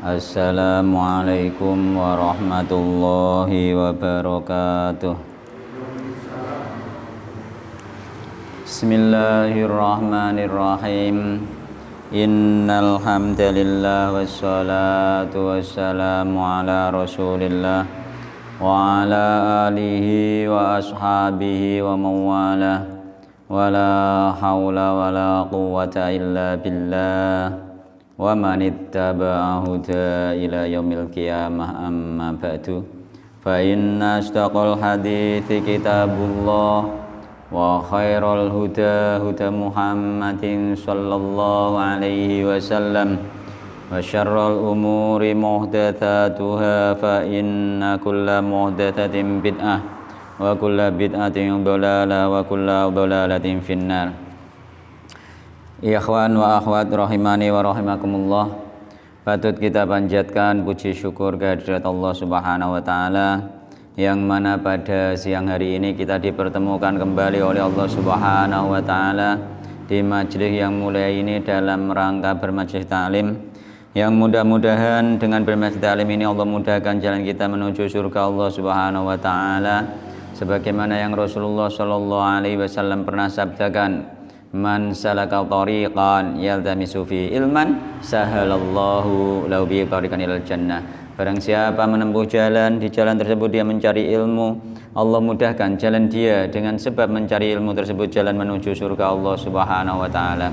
Assalamualaikum warahmatullahi wabarakatuh. Bismillahirrahmanirrahim. Innal hamdalillah wassalatu wassalamu ala Rasulillah wa ala alihi wa ashabihi wa mawalah. Wala haula wala quwwata illa billah. Wa man ittaba'a huda ila yaumil qiyamah amma ba'du fa inna asdaqal hadithi kitabullah wa khairal huda huda Muhammadin sallallahu alaihi wasallam wa syarrul umuri muhdatsatuha fa inna kulla muhdatsatin bid'ah wa kulla bid'atin dhalalah wa kulla dhalalatin finnar. Ikhwan wa akhwat rahimani wa rahimakumullah. Patut kita panjatkan puji syukur kehadirat Allah Subhanahu wa taala yang mana pada siang hari ini kita dipertemukan kembali oleh Allah Subhanahu wa taala di majelis yang mulia ini dalam rangka bermajelis ta'lim, yang mudah-mudahan dengan bermajelis ta'lim ini Allah mudahkan jalan kita menuju surga Allah Subhanahu wa taala sebagaimana yang Rasulullah sallallahu alaihi wasallam pernah sabdakan, man salaka tariqan yaltamisu fi ilman sahalallahu lahu bi tariqan ilal jannah. Barang siapa menempuh jalan, di jalan tersebut dia mencari ilmu, Allah mudahkan jalan dia dengan sebab mencari ilmu tersebut jalan menuju surga Allah Subhanahu wa taala.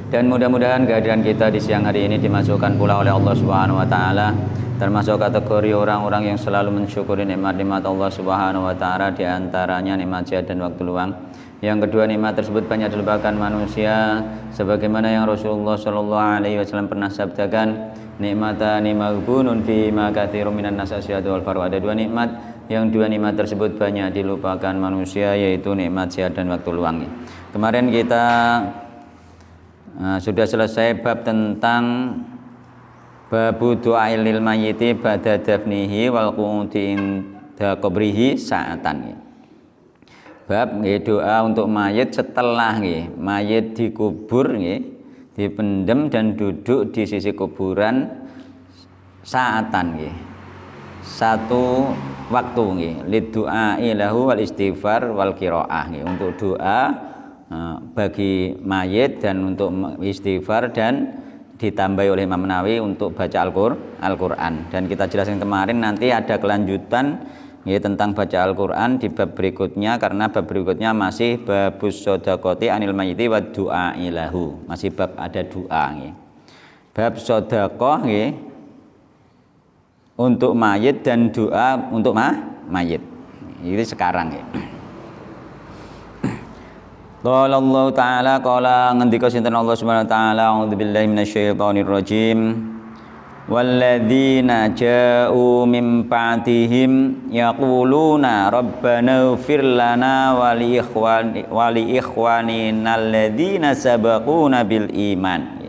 Dan mudah-mudahan kehadiran kita di siang hari ini dimasukkan pula oleh Allah Subhanahu wa taala termasuk kategori orang-orang yang selalu mensyukuri nikmat-nikmat Allah Subhanahu wa taala, di antaranya nikmat sehat dan waktu luang. Yang kedua, nikmat tersebut banyak dilupakan manusia sebagaimana yang Rasulullah sallallahu alaihi wasallam pernah sabdakan, nikmatani maghbunun fi ma katsirun minan nas asyhadu wal faru. Ada dua nikmat yang dua nikmat tersebut banyak dilupakan manusia, yaitu nikmat sehat dan waktu luang. Kemarin kita sudah selesai bab tentang babu du'ail lil mayyiti ba'da dafnihi wal qu'udi inda qabrihi sa'atan. Bab doa untuk mayit setelah mayit dikubur, dipendam dan duduk di sisi kuburan saatan, satu waktu, lid du'a lahu wal istighfar wal qiraah, untuk doa bagi mayit dan untuk istighfar, dan ditambah oleh Imam Nawawi untuk baca Al-Quran. Dan kita jelaskan kemarin, nanti ada kelanjutan tentang baca Al-Quran di bab berikutnya, karena bab berikutnya masih babus sodakoti anil mayyiti wa du'a ilahu, masih bab ada doa. Bab sodakoh untuk mayit dan doa untuk mayit, ini sekarang. Qala Allah Ta'ala, qala ngendika sinten Allah Subhanahu wa taala, a'udzubillahi minasyaitonir rajim. Walladzina ja'u min ba'dihim yaquluna rabbana ighfir lana wa li ikhwanina alladzina sabaquna bil iman.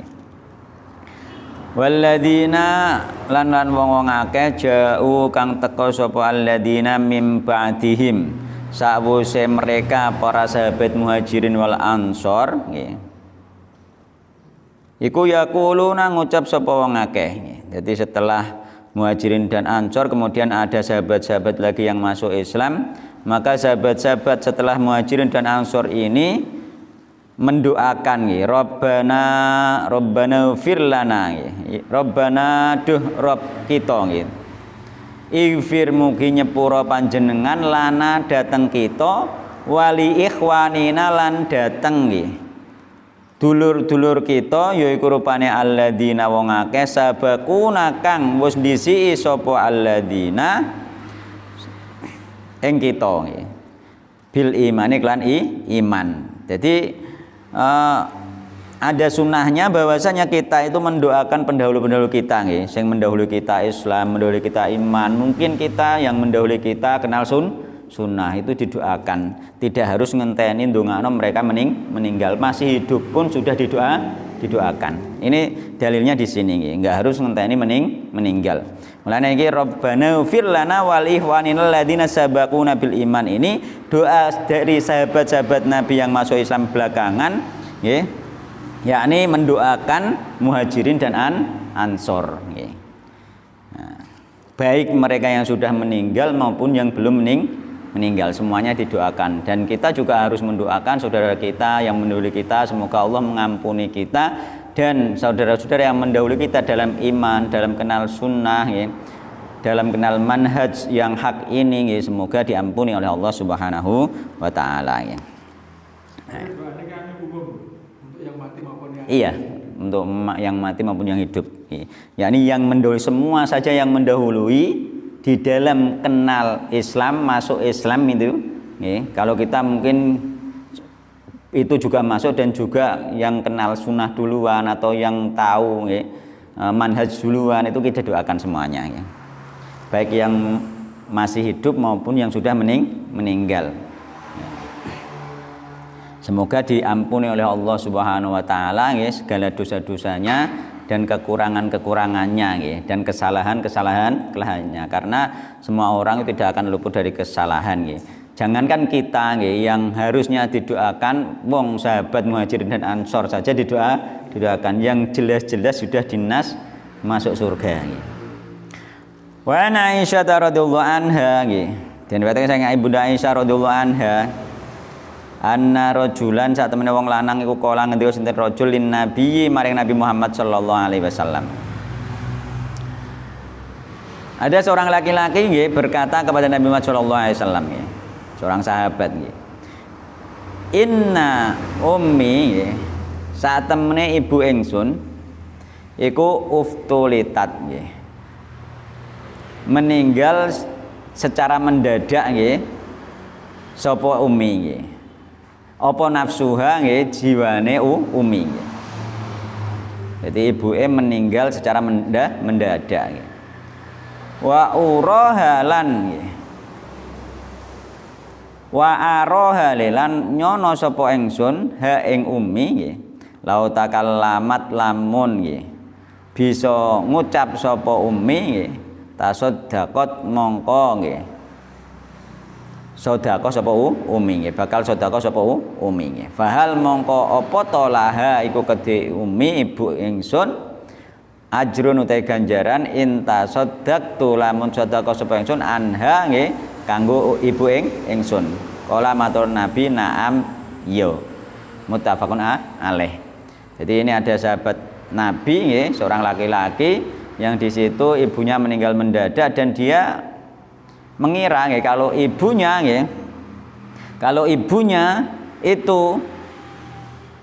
Walladzina lan wong akeh ja'u kang teka sapa alladzina min ba'dihim sawise mereka para sahabat muhajirin wal ansor, iku yaquluna ngucap sapa wong akeh. Jadi setelah muhajirin dan ansor kemudian ada sahabat-sahabat lagi yang masuk Islam, maka sahabat-sahabat setelah muhajirin dan ansor ini mendoakan Rabbana ighfir lana, Rabbana duh Rabb kita, ighfir mugi nyepura panjenengan lana dateng kita, wali ikhwanina lan dateng dulur-dulur kita, yaiku rupane alladzina wong akeh sabaquna kang wis ndisiki sapa alladzina ing kita bil imani lan iman. Jadi ada sunnahnya bahwasanya kita itu mendoakan pendahulu-pendahulu kita, sing mendahului kita Islam, mendahului kita iman. Mungkin kita yang mendahului kita kenal sunnah itu didoakan, tidak harus ngenteni ndongakno mereka meninggal, masih hidup pun sudah didoakan. Ini dalilnya di sini, enggak harus ngenteni meninggal. Mulane iki Rabbana ighfir lana wal ikhwanina alladzina sabaquna bil iman, ini doa dari sahabat-sahabat Nabi yang masuk Islam belakangan, yakni mendoakan muhajirin dan ansor. Nah, baik mereka yang sudah meninggal maupun yang belum meninggal, semuanya didoakan. Dan kita juga harus mendoakan saudara kita yang mendahului kita, semoga Allah mengampuni kita dan saudara-saudara yang mendahului kita dalam iman, dalam kenal sunnah, dalam kenal manhaj yang hak ini, semoga diampuni oleh Allah Subhanahu wa Ta'ala. Iya, untuk yang mati maupun yang hidup. Yakni yang mendahului, semua saja yang mendahului di dalam kenal Islam, masuk Islam itu. Kalau kita mungkin itu juga masuk, dan juga yang kenal sunnah duluan atau yang tahu manhaj duluan, itu kita doakan semuanya. Baik yang masih hidup maupun yang sudah meninggal. Semoga diampuni oleh Allah Subhanahu wa Ta'ala segala dosa-dosanya dan kekurangan-kekurangannya dan kesalahan-kesalahannya, karena semua orang tidak akan luput dari kesalahan. Jangankan kita yang harusnya didoakan, wong sahabat muhajirin dan ansor saja didoakan, yang jelas-jelas sudah dinas masuk surga. Wa Aisyah radhiyallahu anha, dan berarti saya Ibunda Aisyah radhiyallahu anha, anna rajulan saat temene wong lanang iku kala ngendika sinten rajul lin nabi maring Nabi Muhammad sallallahu alaihi wasallam. Ada seorang laki-laki berkata kepada Nabi Muhammad sallallahu alaihi wasallam, seorang sahabat, inna ummi, saat temene ibu ingsun iku uftulitat, meninggal secara mendadak sapa ummi, apa nafsuha jiwane umi. Jadi ibuke meninggal secara mendadak. Wa uraha lan wa araha lan nyono sapa ingsun ha ing umi lau takallamat lamun bisa ngucap sapa umi tasaddaqat mongko sedekah sapa umi, bakal sedekah sapa umi. Fahal mongko apa to laha iku kedhe umi ibu ingsun ajrun utai ganjaran inta saddaqtu lamun sedekah sapa ingsun anha kanggo ibu ingsun. Kala matur Nabi na'am yo. Muttafaqun alaih. Jadi ini ada sahabat Nabi seorang laki-laki yang di situ ibunya meninggal mendadak, dan dia mengira kalau ibunya itu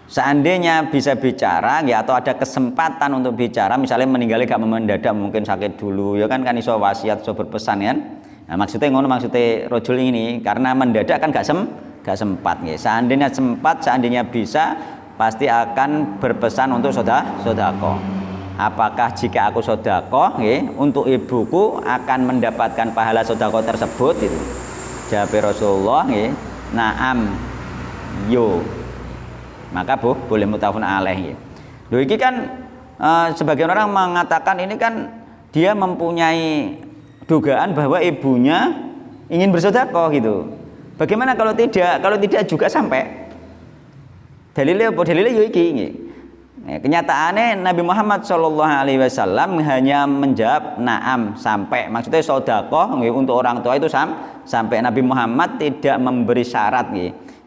seandainya bisa bicara atau ada kesempatan untuk bicara, misalnya meninggalnya gak mendadak, mungkin sakit dulu kan iso wasiat, iso berpesan kan. Nah, maksudnya ngono, maksudnya rojul ini karena mendadak kan gak sempat. Seandainya sempat, seandainya bisa, pasti akan berpesan untuk sedekah. Apakah jika aku sedekah untuk ibuku akan mendapatkan pahala sedekah tersebut itu? Jawab Rasulullah na'am yo. Maka boleh muttafaqun alaih. Loh iki kan sebagian orang mengatakan ini kan dia mempunyai dugaan bahwa ibunya ingin bersedekah gitu. Bagaimana kalau tidak? Kalau tidak juga sampai. Dalilnya apa? Dalilnya yo iki. Kenyataannya Nabi Muhammad SAW hanya menjawab na'am sampai, maksudnya sedekah untuk orang tua itu sampai. Nabi Muhammad tidak memberi syarat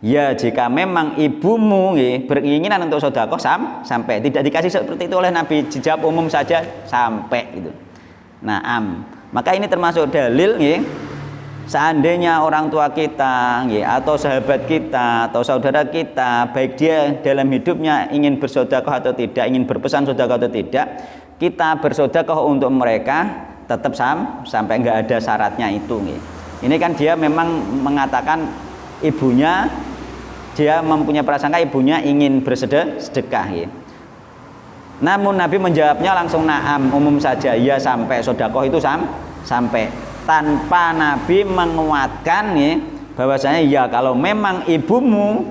ya jika memang ibumu beringinan untuk sedekah sampai, tidak dikasih seperti itu oleh Nabi, dijawab umum saja sampai gitu. Na'am. Maka ini termasuk dalil seandainya orang tua kita atau sahabat kita atau saudara kita, baik dia dalam hidupnya ingin bersedekah atau tidak, ingin berpesan sedekah atau tidak, kita bersedekah untuk mereka tetap sampai enggak ada syaratnya itu. Ini kan dia memang mengatakan ibunya, dia mempunyai prasangka ibunya ingin bersedekah. Namun Nabi menjawabnya langsung na'am, umum saja, ya sampai, sedekah itu sampai, tanpa Nabi menguatkan bahwasanya ya kalau memang ibumu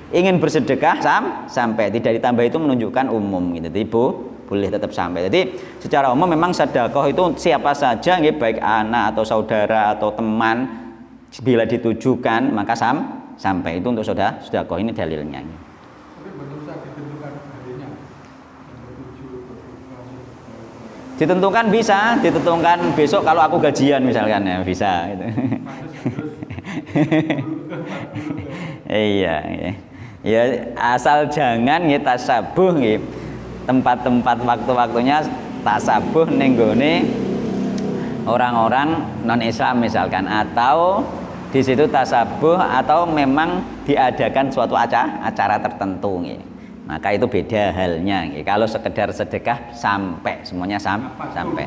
ingin bersedekah sampai, tidak ditambah, itu menunjukkan umum gitu. Ibu boleh tetap sampai. Jadi secara umum memang sedekah itu siapa saja baik anak atau saudara atau teman, bila ditujukan maka sampai itu untuk sedekah. Ini dalilnya. Tapi belum bisa ditentukan Ditentukan bisa, ditentukan besok kalau aku gajian misalkan ya bisa gitu. Iya, iya. Ya asal jangan ya tasabuh nggih. Tempat-tempat waktu-waktunya tasabuh ning gone orang-orang non-Islam misalkan, atau di situ tasabuh atau memang diadakan suatu acara tertentu nggih. Maka itu beda halnya. Kalau sekedar sedekah sampai semuanya sampai.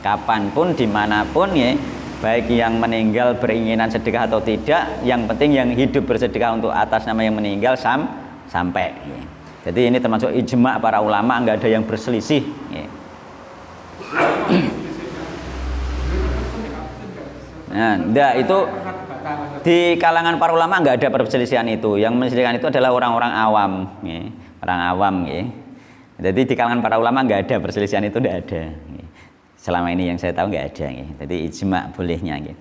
Kapanpun dimanapun ya, baik yang meninggal beringinan sedekah atau tidak, yang penting yang hidup bersedekah untuk atas nama yang meninggal sampai. Ya. Jadi ini termasuk ijma para ulama, nggak ada yang berselisih. Ya. Nah, enggak, itu di kalangan para ulama nggak ada perselisihan itu. Yang menselisihan itu adalah orang-orang awam, ya. Orang awam, ya. Jadi di kalangan para ulama nggak ada perselisihan itu, nggak ada. Ya. Selama ini yang saya tahu nggak ada, ya. Jadi ijma bolehnya. Ya.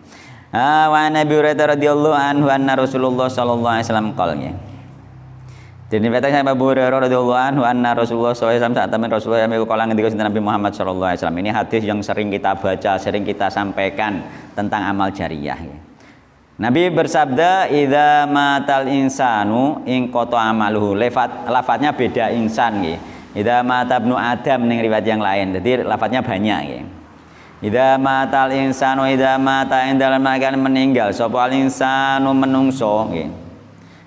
Wa Nabi Hurairah radhiyallahu anhu anna Rasulullah sallallahu alaihi wasallam qala. Jadi dikatakan sama Abu Hurairah radhiyallahu anhu anna Rasulullah sallallahu alaihi wasallam saat temen Rasulullah yang qala ngendika Nabi Muhammad sallallahu alaihi wasallam. Ini hadis yang sering kita baca, sering kita sampaikan tentang amal jariyah. Ya. Nabi bersabda, idza matal insanu in qata amaluhu. Lafadznya beda insan nggih. Idza mata ibnu Adam ning riwayat yang lain. Jadi lafadznya banyak nggih. Idza matal insanu idza mata ing dalam keadaan meninggal sapa al insanu menungso nggih.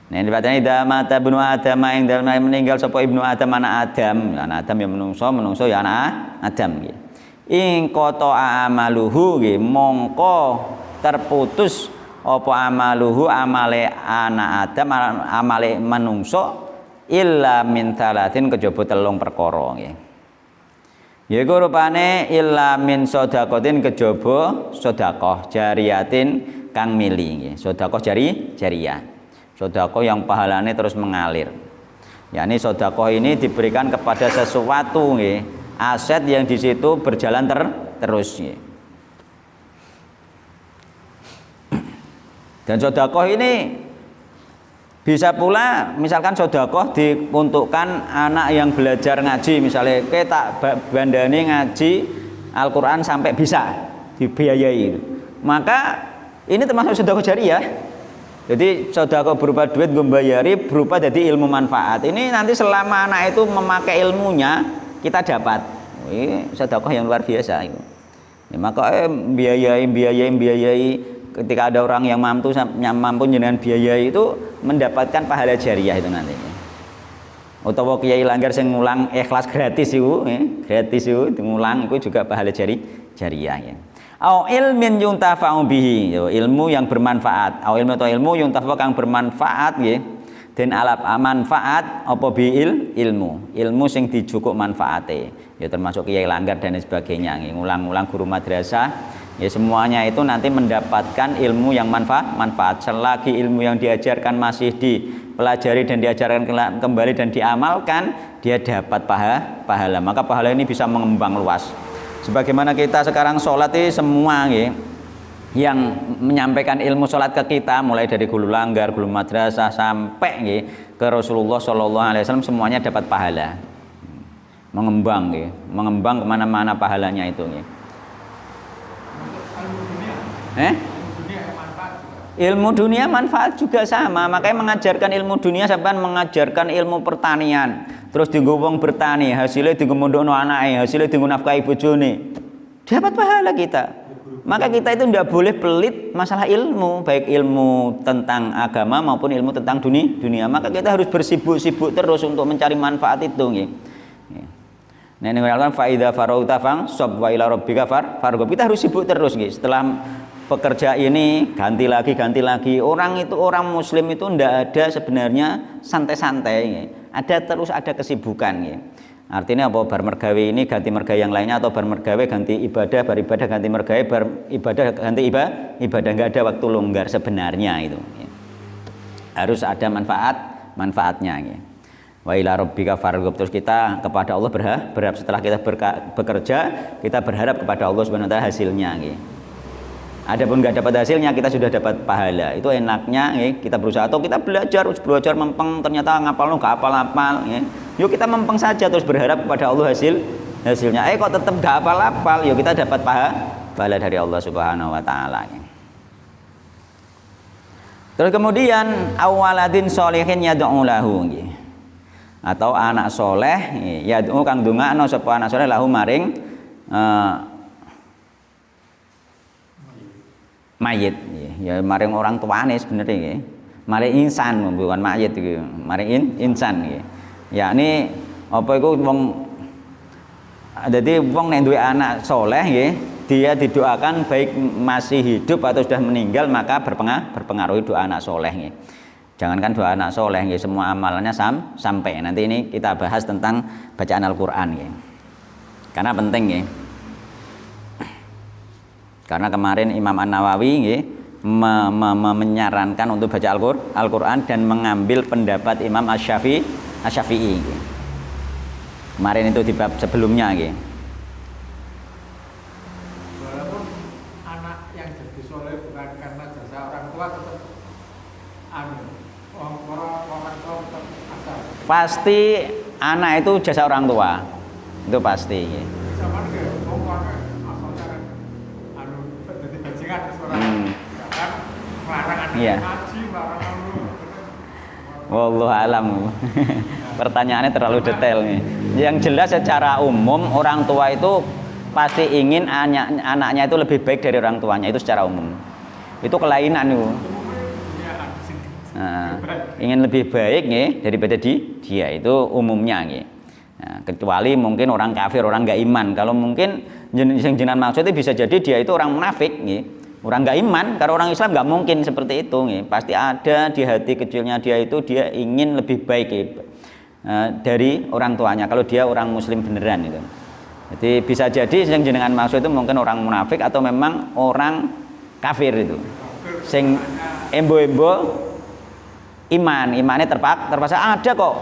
Nah riwayatnya idza mata ibnu Adam ing dalam meninggal sapa ibnu Adam anak Adam. Anak Adam ya menungso ya anak Adam nggih. In qata amaluhu nggih mongko terputus apa amaluhu amale anak Adam amale manungso illa min talatin kejaba telung perkara nggih. Yaiku rupane illa min sedaqatin kejaba sedekah jariyatin kang mili nggih. Sedekah jariyah. Sedekah yang pahalane terus mengalir. Yakni sedekah ini diberikan kepada sesuatu nggih, aset yang di situ berjalan terus nggih. Dan sedekah ini bisa pula misalkan sedekah diuntukkan anak yang belajar ngaji, misalnya kita bandani ngaji Al-Qur'an sampai bisa dibiayai. Maka ini termasuk sedekah jariyah. Jadi sedekah berupa duit membayari berupa jadi ilmu manfaat. Ini nanti selama anak itu memakai ilmunya kita dapat. Ini sedekah yang luar biasa itu. Ya, maka biayai ketika ada orang yang mampu dengan biaya itu mendapatkan pahala jariyah itu nantinya. Utawa kiai langgar sing ngulang ikhlas gratis itu, gratis itu ngulang itu juga pahala jariyah ya. Au ilmin yuntafa'u bihi, ilmu yang bermanfaat. Au ilmu atau ilmu yuntafa'u kang bermanfaat nggih. Den alap manfaat apa biil ilmu sing dijukuk manfaate. Ya termasuk kiai langgar dan sebagainya nggih, ngulang-ngulang guru madrasah. Ya semuanya itu nanti mendapatkan ilmu yang manfaat. Selagi ilmu yang diajarkan masih dipelajari dan diajarkan kembali dan diamalkan, dia dapat pahala. Maka pahala ini bisa mengembang luas. Sebagaimana kita sekarang sholat ini semua ya, yang menyampaikan ilmu sholat ke kita, mulai dari guru langgar, guru madrasah sampai ya, ke Rasulullah SAW, semuanya dapat pahala. Mengembang ya, mengembang kemana-mana pahalanya itu ya. Ilmu dunia manfaat juga sama, makanya mengajarkan ilmu dunia sampai mengajarkan ilmu pertanian, terus dienggo wong bertani, hasilnya dienggo mondokno anake, hasilnya dienggo nafkahi bojone, dapat pahala kita. Maka kita itu tidak boleh pelit masalah ilmu, baik ilmu tentang agama maupun ilmu tentang dunia. Maka kita harus bersibuk-sibuk terus untuk mencari manfaat itu nggih. Nah ini mengatakan faida farauta fang sob wa ila rabbika farghab. Kita harus sibuk terus nggih. Setelah pekerja ini ganti lagi. Orang muslim itu ndak ada sebenarnya santai-santai. Ada kesibukan ya. Artinya apa? Bar mergawe ini ganti mergawe yang lainnya, atau bar mergawe ganti ibadah, bar ibadah ganti mergawe, bar ibadah ganti ibadah. Enggak ada waktu longgar sebenarnya itu ya. Harus ada manfaatnya ya. Wa ila rabbika farghab. Terus kita kepada Allah berharap setelah kita bekerja, kita berharap kepada Allah Subhanahu wa taala hasilnya ya. Adapun nggak dapat hasilnya, kita sudah dapat pahala. Itu enaknya ya, kita berusaha, atau kita belajar mempeng, ternyata ngapal nggak hafal ya. Yuk kita mempeng saja terus berharap kepada Allah hasilnya kok tetap gak hafal-hafal, ya kita dapat pahala dari Allah Subhanahu wa taala. Terus kemudian awaladin sholihin yad'u lahu, atau anak soleh yad'u kang ndongakno sapa anak soleh lahu maring mayit, ya maring orang tuane sebenarnya nggih. Maring insan bukan mayit iki, maring insan nggih. Yakni apa iku wong, jadi wong nek duwe anak soleh nggih, dia didoakan baik masih hidup atau sudah meninggal, maka berpengaruh doa anak soleh nggih. Jangankan doa anak soleh nggih, semua amalannya sampai. Nanti ini kita bahas tentang bacaan Al-Qur'an nggih. Karena penting nggih. Karena kemarin Imam An-Nawawi nggih menyarankan untuk baca Al-Qur'an dan mengambil pendapat Imam Asy-Syafi'i nggih. Kemarin itu di bab sebelumnya nggih. Walaupun anak yang jadi soleh bukan karena jasa orang tua, tetap orang tua tetap asal. Pasti anak itu jasa orang tua. Itu pasti nggih. Sama nggih, wong asalnya jadi bajingan seorang. Kan melarang anak ngaji, melarang anu. Wallahu alam. Pertanyaannya terlalu detail nih. Yang jelas secara umum orang tua itu pasti ingin anaknya itu lebih baik dari orang tuanya, itu secara umum. Itu kelainan itu. Nah, ingin lebih baik nih daripada dia itu umumnya nih. Nah, kecuali mungkin orang kafir, orang nggak iman. Kalau mungkin jenengan maksudnya bisa jadi dia itu orang munafik nih. Orang nggak iman, karena orang Islam nggak mungkin seperti itu nih. Pasti ada di hati kecilnya dia itu, dia ingin lebih baik nih. Dari orang tuanya kalau dia orang muslim beneran itu. Jadi bisa jadi yang jenengan maksud itu mungkin orang munafik atau memang orang kafir itu. Sing embo-embo imannya terpaksa ada kok.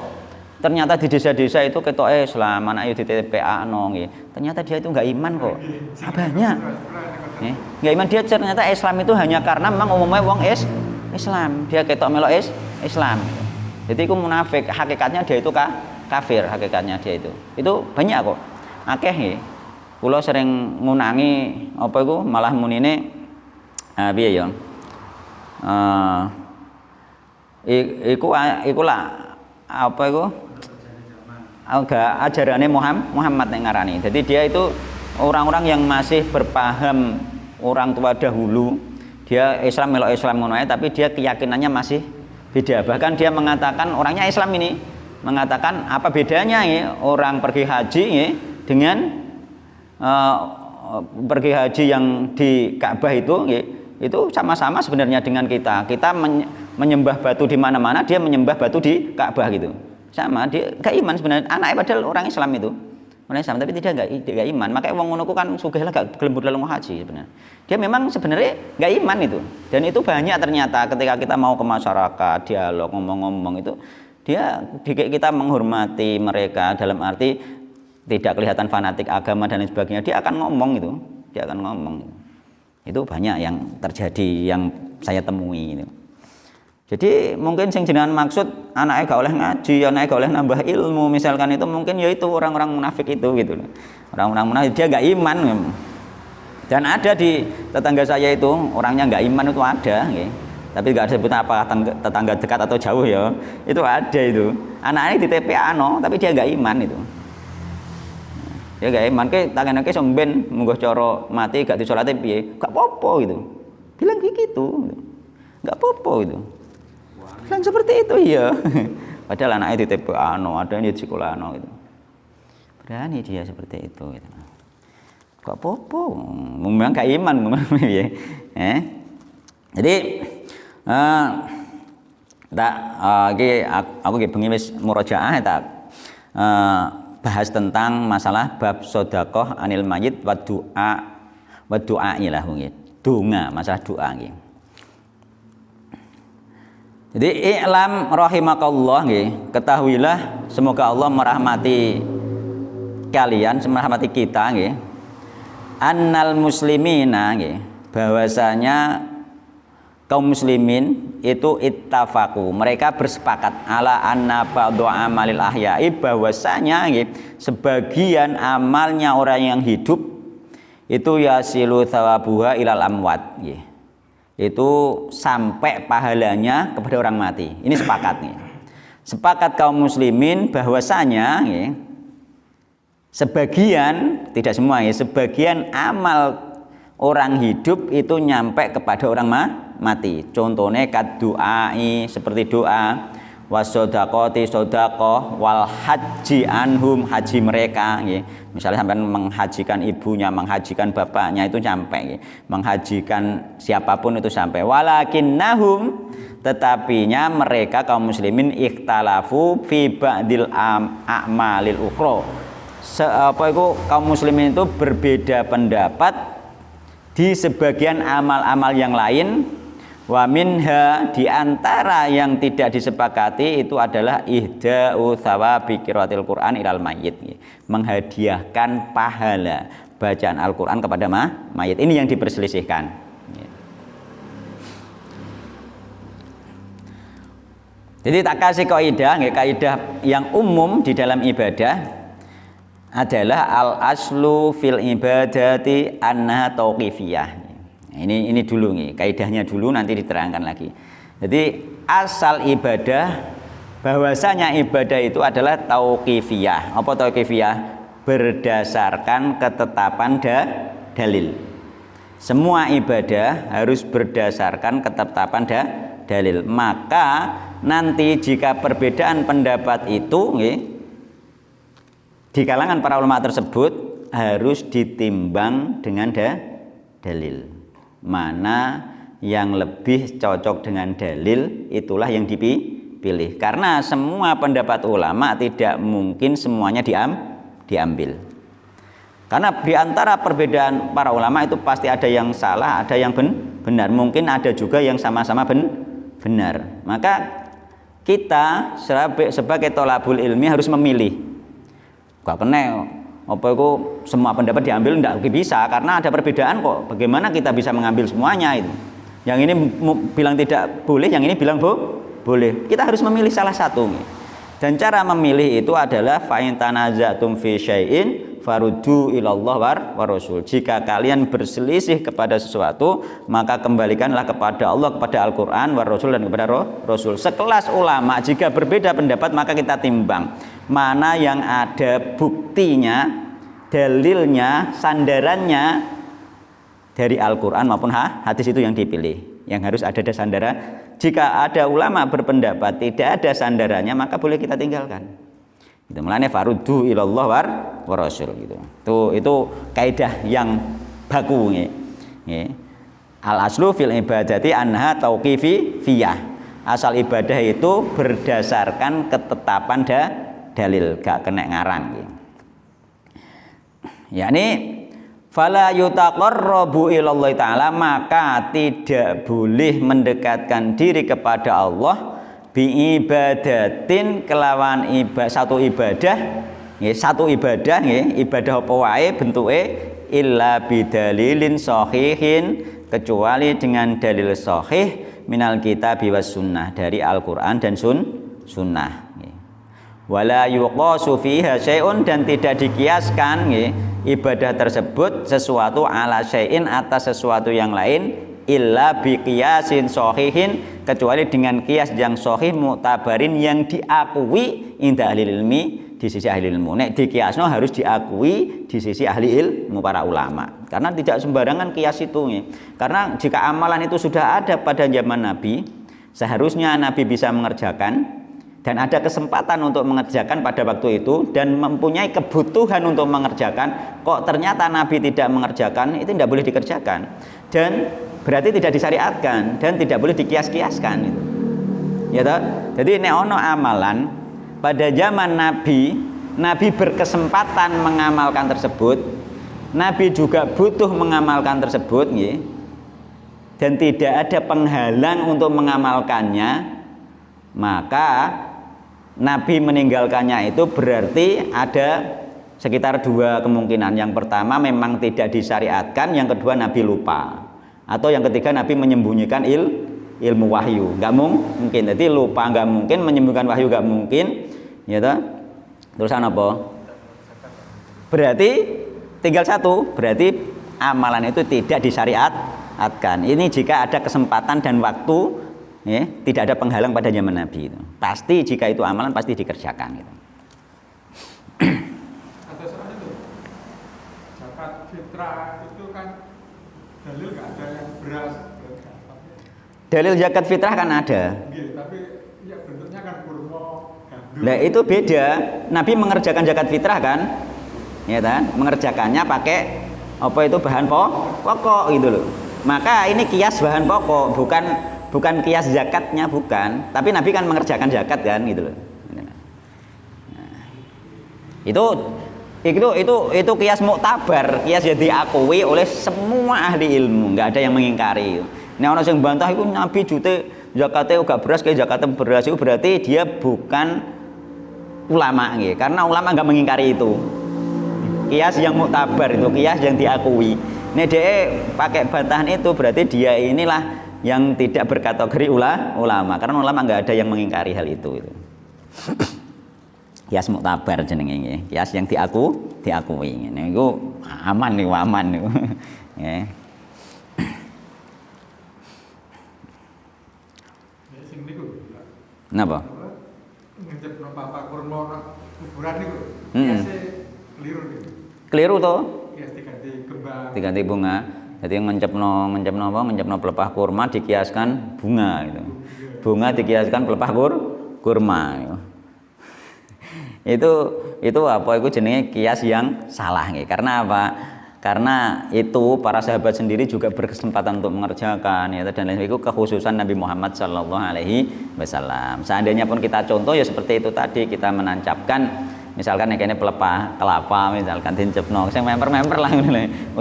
Ternyata di desa-desa itu ketok Islam, anak ayo di TPA nggih. Ternyata dia itu enggak iman kok. Banyak. Enggak iman, dia ternyata Islam itu hanya karena memang umumnya wong Islam. Dia ketok melok Islam. Jadi itu munafik, hakikatnya dia itu kafir, hakikatnya dia itu. Itu banyak kok. Akeh nggih. Kula sering ngunangi apa iku malah munine piye ya? Iku lah apa iku? Agak ajarannya Muhammad yang ngarani. Jadi dia itu orang-orang yang masih berpaham orang tua dahulu. Dia Islam melok Islam ngono ae, tapi dia keyakinannya masih beda. Bahkan dia mengatakan orangnya Islam ini mengatakan apa bedanya ya orang pergi haji ya dengan pergi haji yang di Ka'bah itu ya, itu sama-sama sebenarnya dengan kita. Kita menyembah batu di mana-mana, dia menyembah batu di Ka'bah gitu. Sama, dia gak iman sebenarnya. Anaknya padahal orang Islam itu. Orang Islam tapi tidak gak iman. Makanya wong ngono kan sugih lah gak gelem budal haji sebenarnya. Dia memang sebenarnya gak iman itu. Dan itu banyak ternyata ketika kita mau ke masyarakat, dialog, ngomong-ngomong itu kita menghormati mereka dalam arti tidak kelihatan fanatik agama dan lain sebagainya. Dia akan ngomong itu. Dia akan ngomong. Itu banyak yang terjadi yang saya temui itu. Jadi mungkin sing jenengan maksud anaknya gak oleh ngaji, anaknya gak oleh nambah ilmu misalkan itu mungkin ya itu orang-orang munafik itu gitu. Orang-orang munafik dia gak iman. Dan ada di tetangga saya itu orangnya gak iman itu ada, okay. Tapi gak sebut apa tetangga dekat atau jauh ya. Itu ada itu. Anaknya di TPA tapi dia gak iman itu. Dia gak iman ke tanganake somben munggo cara mati gak disolate piye? Gak apa-apa gitu. Bilang gitu. Gak apa-apa itu. Bilang seperti itu iya. Padahal anaknya di TPA ada yang di sekolah gitu. Berani dia seperti itu gitu. Kok apa-apa? Memang gak iman ya. Jadi aku bengi wis murojaah tak bahas tentang masalah bab sedekah anil mayit wa du'a ilahu nggih. Donga, masalah doa nggih. Jadi i'lam rahimakallah nggih, ketahuilah semoga Allah merahmati kalian, merahmati kita nggih. Annal muslimina nggih, bahwasanya kaum muslimin itu ittafaqu, mereka bersepakat ala anna ba'du amalil ahya'i, bahwasanya sebagian amalnya orang yang hidup itu yasilu thawabuha ilal amwat, itu sampai pahalanya kepada orang mati. Ini sepakat nih. Sepakat kaum muslimin bahwasanya sebagian, tidak semua sebagian amal orang hidup itu nyampe kepada orang mati. Contohnya kad du'ai, seperti doa, wasodakoti, sodakoh, wal haji anhum, haji mereka. Misalnya sampai menghajikan ibunya, menghajikan bapaknya, itu sampai. Menghajikan siapapun itu sampai. Walakinnahum, tetapinya mereka kaum muslimin ikhtalafu fi ba'dil a'malil ukhra. Kaum muslimin itu berbeda pendapat di sebagian amal-amal yang lain. Wa minha, di antara yang tidak disepakati itu adalah ihda'u thawabi qiraatil Qur'an ilal mayyit, menghadiahkan pahala bacaan Al-Qur'an kepada mayit. Ini yang diperselisihkan. Jadi tak kasih kaidah yang umum di dalam ibadah adalah al aslu fil ibadati annaha tauqifiyah. Ini dulu nih, kaidahnya dulu, nanti diterangkan lagi. Jadi asal ibadah, bahwasanya ibadah itu adalah tauqifiyah. Apa tauqifiyah? Berdasarkan ketetapan dalil. Semua ibadah harus berdasarkan ketetapan dalil. Maka nanti jika perbedaan pendapat itu di kalangan para ulama tersebut harus ditimbang dengan dalil. Mana yang lebih cocok dengan dalil, itulah yang dipilih. Karena semua pendapat ulama tidak mungkin semuanya diambil. Karena di antara perbedaan para ulama itu pasti ada yang salah, ada yang benar. Mungkin ada juga yang sama-sama benar. Maka kita sebagai thalabul ilmi harus memilih. Gak kena apa itu semua pendapat diambil, enggak bisa, karena ada perbedaan kok. Bagaimana kita bisa mengambil semuanya itu? Yang ini bilang tidak boleh, yang ini bilang boleh. Kita harus memilih salah satu. Dan cara memilih itu adalah fa in tanazatum fi syai'in faruddu ilallah war rasul. Jika kalian berselisih kepada sesuatu, maka kembalikanlah kepada Allah, kepada Al-Qur'an, war rasul, dan kepada Rasul. Sekelas ulama jika berbeda pendapat, maka kita timbang mana yang ada buktinya, dalilnya, sandarannya dari Al-Qur'an maupun hadis, itu yang dipilih. Yang harus ada sandaran. Jika ada ulama berpendapat tidak ada sandarannya, maka boleh kita tinggalkan. Itu mulane faruddu ilallah war rasul gitu. Itu kaidah yang baku nggih. Al aslu fil ibadati anha tauqifiyah. Asal ibadah itu berdasarkan ketetapan dalil, gak kena ngarang gitu. Yakni fala yutaqarrabu ilallah ta'ala, maka tidak boleh mendekatkan diri kepada Allah bi ibadatin kelawan satu ibadah ibadah apa wae bentuke illa bidalilin sahihin, kecuali dengan dalil sahih minal kitab was sunnah, dari Al-Qur'an dan sunnah. Wala yuqasu fiha syai'un, dan tidak dikiaskan ibadah tersebut sesuatu ala syai'in, atas sesuatu yang lain, illa biqiyasin sahihin, kecuali dengan kias yang sahih mu'tabarin, yang diakui inda ahli ilmi, di sisi ahli ilmu. Nek dikiasno harus diakui di sisi ahli ilmu, para ulama. Karena tidak sembarangan kias itu. Karena jika amalan itu sudah ada pada zaman Nabi, seharusnya Nabi bisa mengerjakan dan ada kesempatan untuk mengerjakan pada waktu itu, dan mempunyai kebutuhan untuk mengerjakan, kok ternyata Nabi tidak mengerjakan, itu tidak boleh dikerjakan, dan berarti tidak disyariatkan dan tidak boleh dikias-kiaskan itu. Ya toh? Jadi nek ono amalan pada zaman Nabi berkesempatan mengamalkan tersebut, Nabi juga butuh mengamalkan tersebut, dan tidak ada penghalang untuk mengamalkannya, maka Nabi meninggalkannya itu berarti ada sekitar dua kemungkinan. Yang pertama memang tidak disyariatkan, yang kedua Nabi lupa, atau yang ketiga Nabi menyembunyikan ilmu wahyu. Nggak mungkin. Jadi lupa nggak mungkin, menyembuhkan wahyu nggak mungkin. Ya toh? Terusan apa? Berarti tinggal satu, berarti amalan itu tidak disyariatkan. Ini jika ada kesempatan dan waktu, ya, tidak ada penghalang pada zaman Nabi itu. Pasti jika itu amalan pasti dikerjakan gitu. Ada soal itu. Zakat fitrah itu kan dalil nggak ada yang beras. Dalil zakat fitrah kan ada. Iya, tapi ya bentuknya kan kurma, gandum. Nah itu beda. Nabi mengerjakan zakat fitrah kan, ya kan? Mengerjakannya pakai apa itu bahan pokok gitu loh. Maka ini kias bahan pokok, bukan kias zakatnya, bukan. Tapi Nabi kan mengerjakan zakat kan gitu loh. Nah, itu kias muktabar, kias yang diakui oleh semua ahli ilmu, nggak ada yang mengingkari. Nah orang yang bantah itu Nabi jute zakatnya gak beras kayak zakatnya beras itu berarti dia bukan ulama gitu. Karena ulama nggak mengingkari itu. Kias yang muktabar itu kias yang diakui. Nah dia pakai bantahan itu berarti dia inilah yang tidak berkategori ulama. Karena ulama nggak ada yang mengingkari hal itu. Kias muktabar jenenge nggih. Kias yang diakui. Ini itu aman nih, aman nih. Ya. Napa? Ngecep papa kurma kuburan niku. Keliru gitu. Keliru toh? Kias diganti kembang. Diganti bunga. Jadi ngencepno pelepah kurma dikiaskan bunga gitu. Bunga dikiaskan pelepah kurma gitu. Itu apa? Itu jenenge kias yang salah gitu. Karena apa? Karena itu para sahabat sendiri juga berkesempatan untuk mengerjakan ya, dan lain itu kekhususan Nabi Muhammad Shallallahu Alaihi Wasallam. Seandainya pun kita contoh ya seperti itu tadi, kita menancapkan misalkan ini pelepah kelapa misalkan dicepno, saya memper lah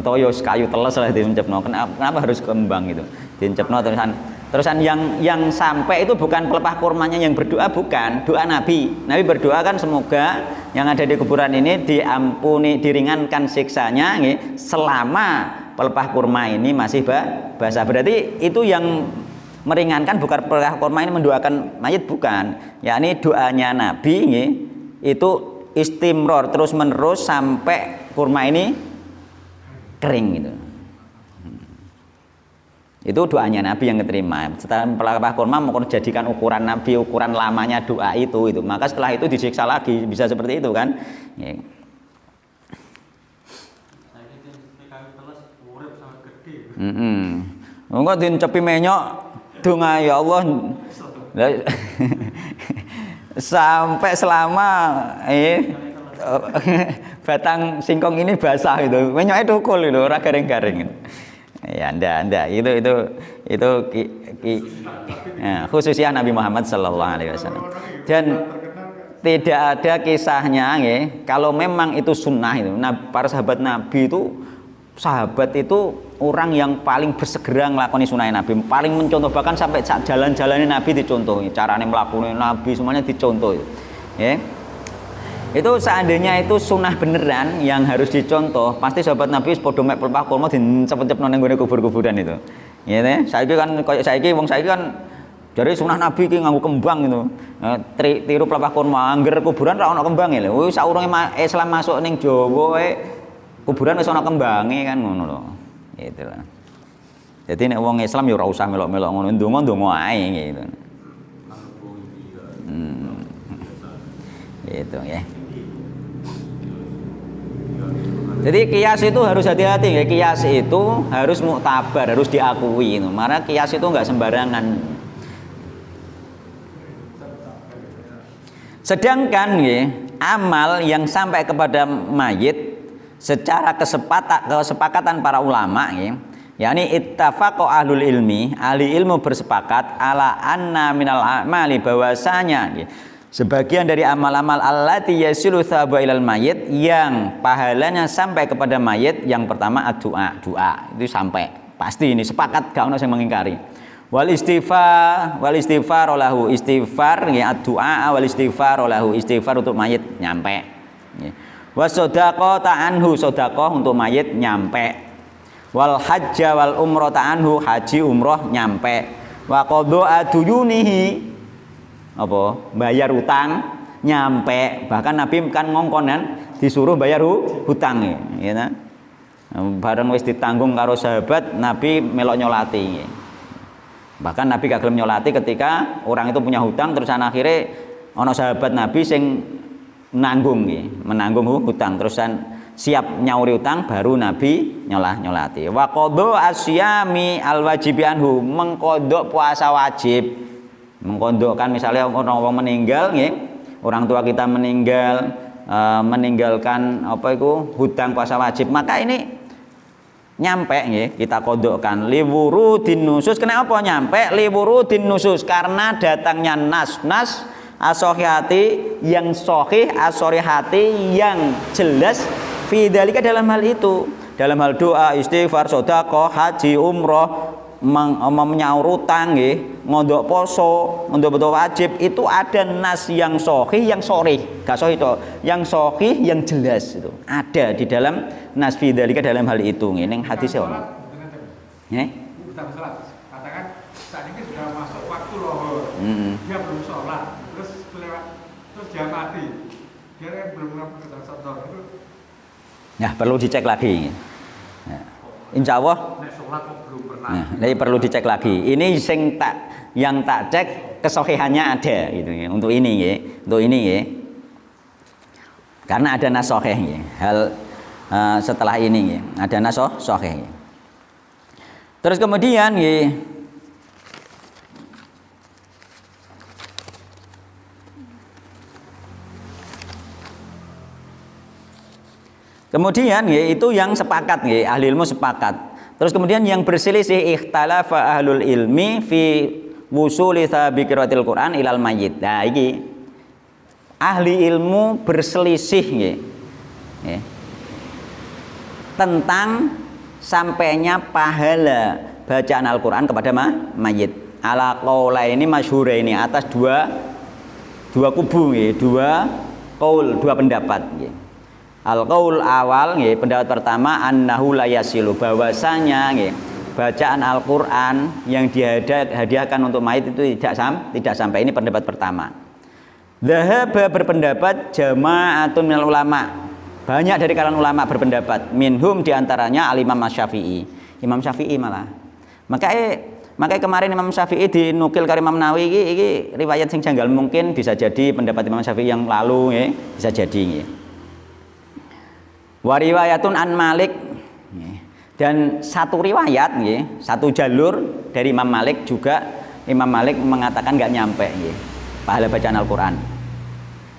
atau yo kayu teles lah dicepno. Kenapa harus kembang gitu? Dicepno terusan yang sampai itu bukan pelepah kurmanya yang berdoa, bukan doa Nabi. Nabi berdoa kan semoga yang ada di kuburan ini diampuni, diringankan siksanya selama pelepah kurma ini masih basah. Berarti itu yang meringankan bukan pelepah kurma ini mendoakan mayit, bukan. Yakni doanya Nabi itu istimror terus menerus sampai kurma ini kering gitu. Itu doanya Nabi yang diterima. Setelah pelepah kurma mau jadikan ukuran Nabi, ukuran lamanya doa itu. Maka setelah itu disiksa lagi, bisa seperti itu kan? Ya. Enggak dincepi menyok, donga ya Allah. Sampai selama batang singkong ini basah itu, menyoknya tukul itu, ora garing-garing. Ya ndak itu khususnya Nabi Muhammad Sallallahu Alaihi Wasallam. Dan tidak ada kisahnya kalau memang itu sunnah itu. Para sahabat Nabi itu orang yang paling bersegera ngelakoni sunnah Nabi, paling mencontoh, bahkan sampai jalan-jalannya Nabi dicontoh, caranya melakukan Nabi semuanya dicontoh. Ya. Itu seandainya itu sunnah beneran yang harus dicontoh, pasti sahabat Nabi padha mek pelepah kurma dicepet-cepet nang nggone kubur-kuburan itu. Ya teh, saiki kan koyo saiki kan dari sunnah Nabi ki nganggo kembang gitu. Tiru pelepah kurma, angger kuburan ra ono kembange lho. Wis saurunge Islam masuk ning Jawa kuburan wis ono kembange kan ngono lho. Gitu lah. Jadi nek wong Islam ya ora usah melok-melok ngono, ndonga ae gitu. Gitu ya. Jadi kias itu harus hati-hati ya, kias itu harus muktabar, harus diakui itu. Karena kias itu enggak sembarangan. Sedangkan ya, amal yang sampai kepada mayit secara kesepakatan para ulama ya, yakni ittafaqo ahlul ilmi, ahli ilmu bersepakat ala anna minal amali, bahwasanya ya, sebagian dari amal-amal allati yasilu thawabu ilal mayit, yang pahalanya sampai kepada mayit, yang pertama doa itu sampai pasti, ini sepakat gak ono sing mengingkari. Wal istighfar lahu, istighfar ya doa, wal istighfar lahu, istighfar untuk mayit nyampe. Was sedekah ta'anhu, sedekah untuk mayit nyampe. Wal hajja wal umrah ta'anhu, haji umroh nyampe. wa qada aduyunihi apa bayar utang nyampe, bahkan Nabi kan ngongkonan disuruh bayar hutang ya ta. Bareng wis ditanggung karo sahabat Nabi melok nyolati. Bahkan Nabi gak gelem nyolati ketika orang itu punya hutang terus akhirnya ana sahabat Nabi sing nanggung menanggung hutang terusan siap nyauri utang baru Nabi nyolati. Wa qada asyami alwajibi anhu, mengkodok puasa wajib. Mengkodokkan misalnya orang meninggal nggih, orang tua kita meninggal meninggalkan apa itu hutang puasa wajib, maka ini nyampe nggih kita kodokkan liwurudin nusus. Kenapa nyampe liwurudin nusus? Karena datangnya nas as-sahihati yang sahih, as-sharihati yang jelas fi dzalika dalam hal itu, dalam hal doa, istighfar, sedekah, haji, umroh, menyaur utang nggih, ngondok poso, ngondok betul wajib, itu ada nas yang sahih, yang sharih, gak sahih itu, yang sahih, yang jelas itu ada di dalam nas fi dzalika dalam hal itu nggih ning hadis ono. Nggih. Katakan saat ini sudah masuk waktu lohor. Dia belum sholat, terus dia mati. Dia belum melakukan sodor itu. Ya, perlu dicek lagi. Ya. Insya Allah. Nah, ini perlu dicek lagi. Ini yang tak cek kesohihannya ada gitu ya. Untuk ini ya, untuk ini ya. Karena ada nas sahih ya. Hal setelah ini ya, ada nas sahih. Ya. Terus kemudian ya, kemudian ya, itu yang sepakat ya, ahli ilmu sepakat. Terus kemudian yang berselisih ikhtalafa ahlul ilmi fi wusuli thabi qiraatil Quran ilal mayyit. Nah iki ahli ilmu berselisih ya, tentang sampainya pahala bacaan Al-Qur'an kepada mayit. Ala qaulaini masyhuraini, atas dua kubu ya, dua pendapat ya. Al-qaul awal nggih, pendapat pertama annahu la yasilu, bahwasanya nggih bacaan Al-Qur'an yang dihadiahkan untuk mayit itu tidak sampai. Ini pendapat pertama. Dhahaba berpendapat jama'atun minal ulama, banyak dari kalangan ulama berpendapat, minhum diantaranya al-Imam Syafi'i, Imam Syafi'i malah. Makanya kemarin Imam Syafi'i dinukil karo Imam Nawawi iki riwayat sing janggal, mungkin bisa jadi pendapat Imam Syafi'i yang lalu nggih, bisa jadi nggih. Wariwayatun an Malik, dan satu riwayat satu jalur dari Imam Malik juga, Imam Malik mengatakan nggak nyampe pahala bacaan Al-Qur'an.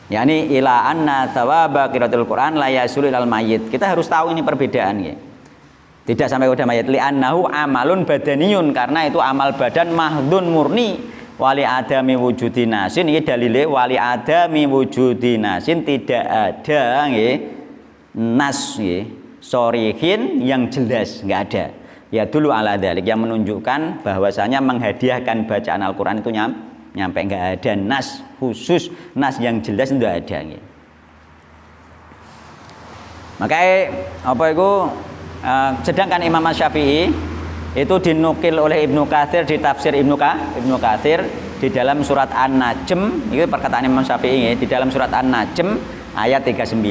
yakni ila anna thawaba qiraatul Qur'an la yasul ilal mayyit. Kita harus tahu ini perbedaan tidak sampai kepada mayit. Li annahu amalun badaniyun, karena itu amal badan mahdun murni. Wali adami wujudi nasin, ini dalile wali adami wujudi nasin, tidak ada nas sorihin yang jelas, nggak ada. Ya dulu ala dalik, yang menunjukkan bahwasanya menghadiahkan bacaan Al-Quran itu nyampe, nggak ada nas khusus, nas yang jelas itu ada. Makanya apa itu? Sedangkan Imam Syafi'i itu dinukil oleh Ibnu Katsir di tafsir Ibnu Katsir di dalam surat An-Najm, itu perkataan Imam Syafi'i di dalam surat An-Najm ayat 39.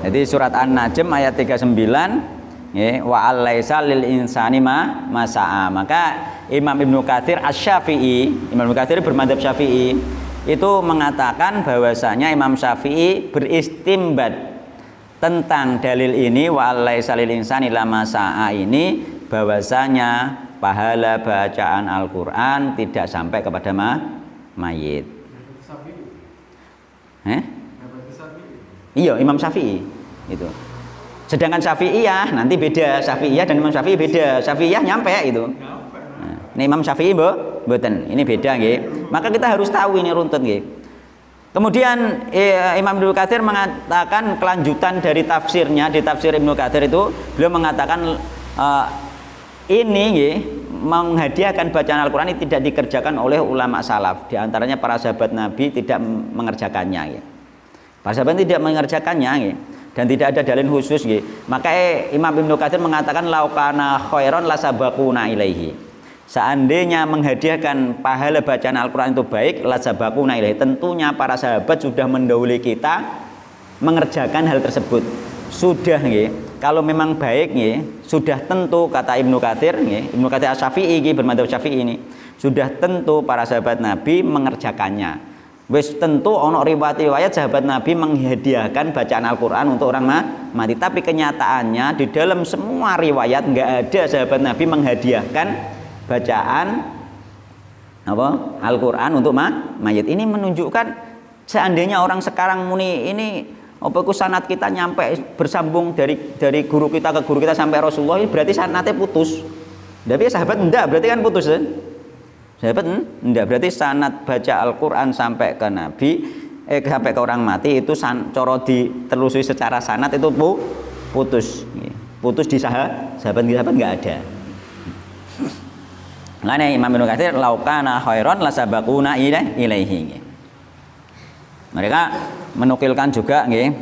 Jadi surat An-Najm ayat 39, wa alaisa lil insani ma sa'a. Maka Imam Ibnu Katsir Asy-Syafi'i, Imam Ibnu Katsir bermadzhab Syafi'i, itu mengatakan bahwasanya Imam Syafi'i beristimbat tentang dalil ini, wa alaisa lil insani ma sa'a ini, bahwasanya pahala bacaan Al-Qur'an tidak sampai kepada mayit. Iya, Imam Syafi'i itu. Sedangkan Syafi'iyah nanti beda, Syafi'iyah dan Imam Syafi'i beda. Syafi'iyah nyampe itu. Nah, ini Imam Syafi'i mboten. Ini beda nggih. Maka kita harus tahu ini runtut nggih. Kemudian Imam Ibnu Katsir mengatakan kelanjutan dari tafsirnya, di tafsir Ibnu Katsir itu beliau mengatakan ini nggih, menghadiahkan bacaan Al-Qur'an ini tidak dikerjakan oleh ulama salaf. Di antaranya para sahabat Nabi tidak mengerjakannya nggih. Para sahabat tidak mengerjakannya. dan tidak ada dalil khusus nggih. Makanya Imam Ibnu Katsir mengatakan laukana khairon lasabaquna ilaihi. Seandainya menghadiahkan pahala bacaan Al-Qur'an itu baik, lasabaquna ilaihi. Tentunya para sahabat sudah mendahului kita mengerjakan hal tersebut. Sudah nggih. Kalau memang baik nggih, sudah tentu kata Ibnu Katsir nggih, Ibnu Katsir Asy-Syafi'i nggih bermadzhab Syafi'i ini, sudah tentu para sahabat Nabi mengerjakannya. Wis tentu ono riwayat sahabat Nabi menghadiahkan bacaan Al-Qur'an untuk orang mati. Tapi kenyataannya di dalam semua riwayat nggak ada sahabat Nabi menghadiahkan bacaan apa Al-Qur'an untuk mayit. Ini menunjukkan seandainya orang sekarang muni ini apa iku sanad kita nyampe bersambung dari guru kita ke guru kita sampai Rasulullah, ini berarti sanadnya putus. Tapi sahabat enggak, berarti kan putus kan? Sahabat enggak, berarti sanad baca Al-Qur'an sampai ke Nabi sampai ke orang mati itu coro ditelusuri secara sanad itu putus. Putus di sahabat enggak ada. Lane Imam Ibnu Katsir laukana khairon lasabaquna ilaihi. Mereka menukilkan juga nggih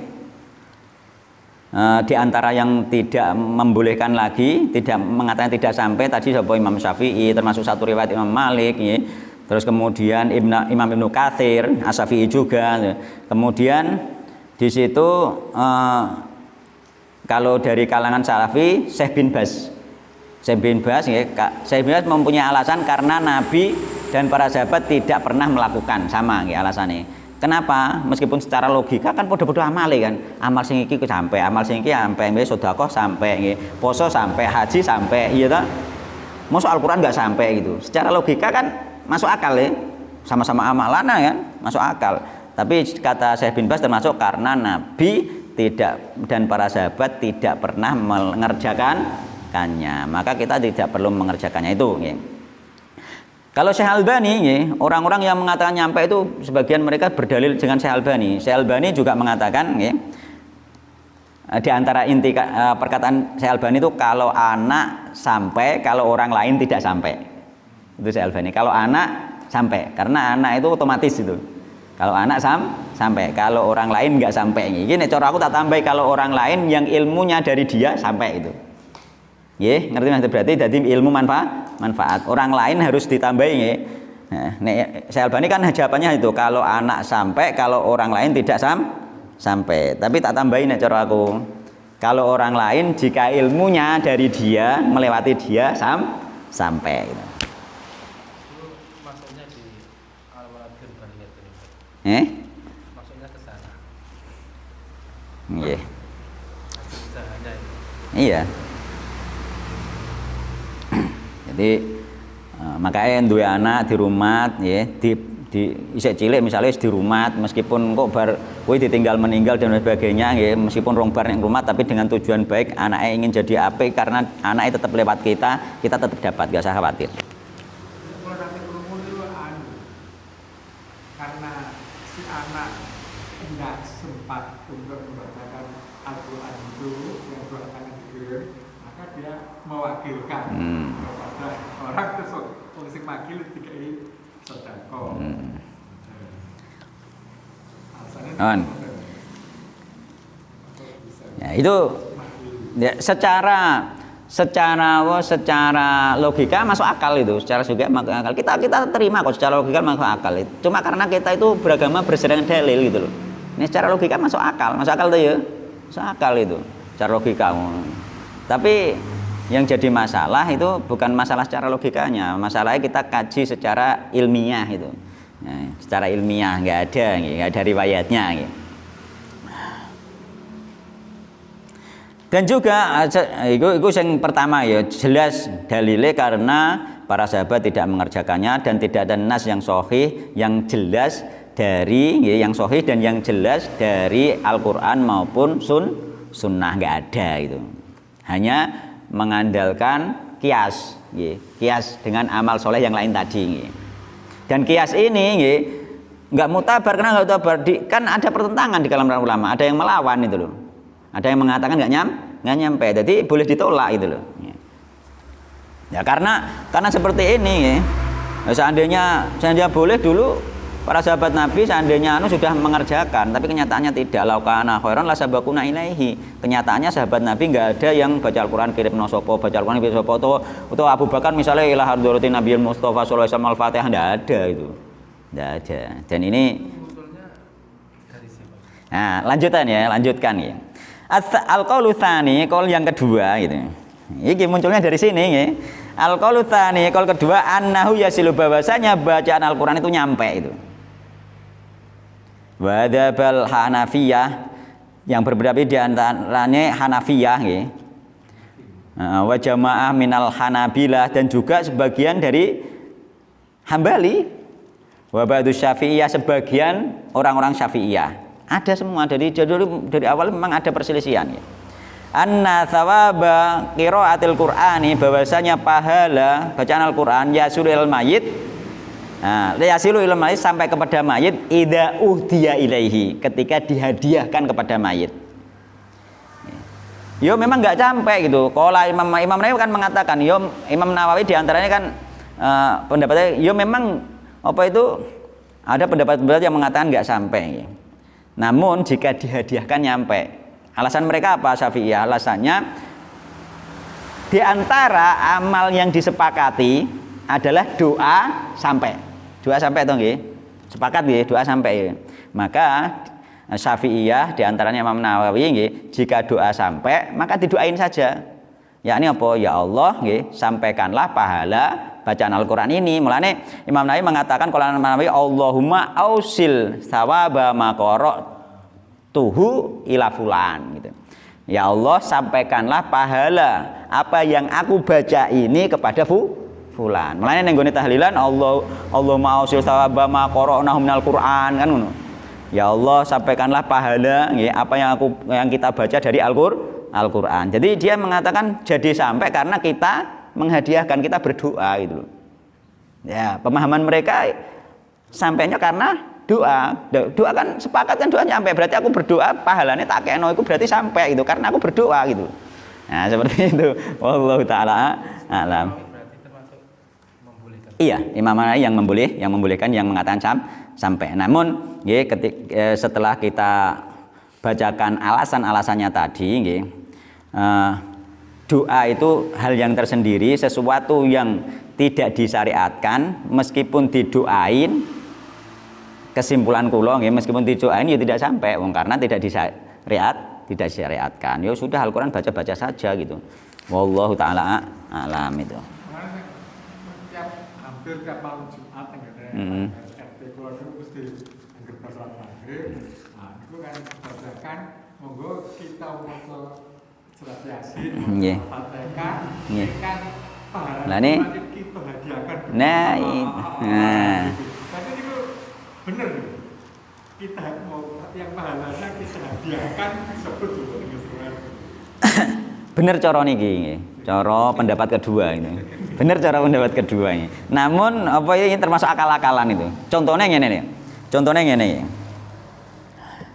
di antara yang tidak membolehkan lagi, tidak mengatakan tidak sampai tadi sapa Imam Syafi'i, termasuk satu riwayat Imam Malik nggih. Terus kemudian Imam Ibnu Katsir, Asy-Syafi'i juga. Kemudian di situ kalau dari kalangan Salafi Syekh bin Baz nggih, Syekh bin Baz mempunyai alasan karena Nabi dan para sahabat tidak pernah melakukan sama nggih alasannya. Kenapa? Meskipun secara logika kan podo-podo amale kan. Amal sing iki sampai, amal sing iki sampai, sedekah sampai nggih, poso sampai, haji sampai, iya ta? Masuk Al-Qur'an enggak sampai gitu. Secara logika kan masuk akal ya. Sama-sama amalana kan, masuk akal. Tapi kata Syekh bin Baz termasuk karena Nabi tidak dan para sahabat tidak pernah mengerjakannya. Maka kita tidak perlu mengerjakannya itu nggih. Kalau Syekh Albani, orang-orang yang mengatakan nyampe itu sebagian mereka berdalil dengan Syekh Albani. Syekh Albani juga mengatakan, di antara inti perkataan Syekh Albani itu kalau anak sampai, kalau orang lain tidak sampai. Itu Syekh Albani. Kalau anak sampai, karena anak itu otomatis itu. Kalau anak sampai, kalau orang lain nggak sampai. Gini, cara aku tak tambah kalau orang lain yang ilmunya dari dia sampai itu. Ngerti Mas? Berarti jadi ilmu manfaat. Orang lain harus ditambahi nggih. Nah, Syekh Albani kan jawabannya itu kalau anak sampai, kalau orang lain tidak sampai. Tapi tak tambahin cara aku. Kalau orang lain jika ilmunya dari dia melewati dia sampai gitu. Maksudnya di al-waladul bariyat ini. Maksudnya ke sana. Nggih. Usahanya itu. Iya. Jadi makanya duwe anak di rumah ya di isih cilik misalnya di rumah meskipun kok bar kowe ditinggal meninggal dan sebagainya ya meskipun rong bar ning rumah tapi dengan tujuan baik anaknya ingin jadi apik karena anaknya tetap lewat kita tetap dapat, gak usah khawatir. Kalau nanti berumur itu karena si anak tidak sempat untuk membacakan Al-Quran itu yang doakan itu maka dia mewakilkan kepada orang tersebut polisi wakil dikai sedekah. Alasannya ya itu ya, secara logika masuk akal itu, secara juga masuk akal. Kita terima kok secara logika masuk akal. Cuma karena kita itu beragama berdasarkan dalil gitu loh. Ini secara logika masuk akal tuh ya. Masuk akal itu secara logika. Tapi yang jadi masalah itu bukan masalah secara logikanya, masalahnya kita kaji secara ilmiah itu. Nah, secara ilmiah nggak ada riwayatnya. Gitu. Dan juga itu yang pertama ya jelas dalilnya karena para sahabat tidak mengerjakannya dan tidak ada nas yang sahih yang jelas dari yang sahih dan yang jelas dari Al-Qur'an maupun sunnah nggak ada itu. Hanya mengandalkan kias dengan amal soleh yang lain tadi. Dan kias ini nggak mutabar karena nggak mutabar kan ada pertentangan di kalangan ulama, ada yang melawan itu loh. Ada yang mengatakan nggak nyampe, jadi boleh ditolak itu loh. Ya karena seperti ini, ya, seandainya boleh dulu para sahabat Nabi seandainya sudah mengerjakan, tapi kenyataannya tidak. Laukana khairan la sabaquna ilaihi. Kenyataannya sahabat Nabi enggak ada yang baca Al-Qur'an kiripno sapa, baca Al-Qur'an kirip sapa atau Abu Bakar misalnya ila hadratin Nabiyil Mustafa sallallahu alaihi wasallam Al-Fatihah, enggak ada itu. Enggak ada. Dan ini nah, lanjutkan ya. Al-qaulu tsani, qaul yang kedua gitu. Iki munculnya dari sini ya. Al-qaulu tsani, qaul kedua annahu yasilu, bahwasanya bacaan Al-Qur'an itu nyampe itu. Wa dzabal Hanafiyah, yang berbeda di antaranya Hanafiyah nggih. Wa jamaah minal Hanabilah, dan juga sebagian dari Hambali. Wa ba'du Syafi'iyah, sebagian orang-orang Syafi'iyah. Ada semua dari awal memang ada perselisihan ya. Anna thawaba qiraatil Qur'ani, bahwasanya pahala bacaan Al-Qur'an yasulul mayit. Nah, yasulul mayit sampai kepada mayit idza uhdiya ilaihi, ketika dihadiahkan kepada mayit. Yo memang enggak sampai gitu. Qala Imam Nawawi kan mengatakan, yo Imam Nawawi diantaranya kan pendapatnya yo memang apa itu ada pendapat-pendapat yang mengatakan enggak sampai. Namun jika dihadiahkan nyampe. Alasan mereka apa Syafi'iyah? Alasannya di antara amal yang disepakati adalah doa sampai. Doa sampai toh nggih? Sepakat nggih, doa sampai. Maka Syafi'iyah di antaranya Imam Nawawi nggih, jika doa sampai maka didoain saja. Yakni apa? Ya Allah nggih, sampaikanlah pahala bacaan Al-Qur'an ini. Mulane Imam Nawawi mengatakan kalau Imam Nawawi Allahumma ausil sawaba ma qara'tuhu ila fulan gitu. Ya Allah, sampaikanlah pahala apa yang aku baca ini kepada fulan. Mulane ning gone tahlilan Allahumma ausil sawaba ma qara'nahu minal Qur'an kan ngono. Ya Allah, sampaikanlah pahala nggih apa yang kita baca dari Al-Qur'an. Jadi dia mengatakan jadi sampai karena kita menghadiahkan, kita berdoa gitu. Ya, pemahaman mereka sampainya karena doa. Doa kan sepakat kan doa nyampe. Berarti aku berdoa pahalanya tak keno itu berarti sampai itu karena aku berdoa gitu. Nah, seperti itu. Wallahu taala alam. Iya, Imam Nawawi yang membolehkan yang mengatakan sampai. Namun nggih setelah kita bacakan alasan-alasannya tadi nggih, doa itu hal yang tersendiri, sesuatu yang tidak disyariatkan, meskipun didoain, kesimpulan kula nggih, meskipun didoain ya tidak sampai karena tidak disyariatkan. Ya sudah, Al-Qur'an baca-baca saja gitu. Wallahu taala alam itu. Hampir tiap malam Jumat RT kula itu mesti anggere salat maghrib. Nah, itu kan bacakan monggo kita maca surat Yasin, Fatihah, kan pahala kita hadiahkan. Nah, tapi itu benar kita mau yang pahalanya kita hadiahkan disebut juga dengan bener cara niki nggih. Cara pendapat kedua ini. Bener cara pendapat kedua ini. Namun apa ya, ini termasuk akal-akalan itu. Contohnya ngene nih. Contohnya ngene.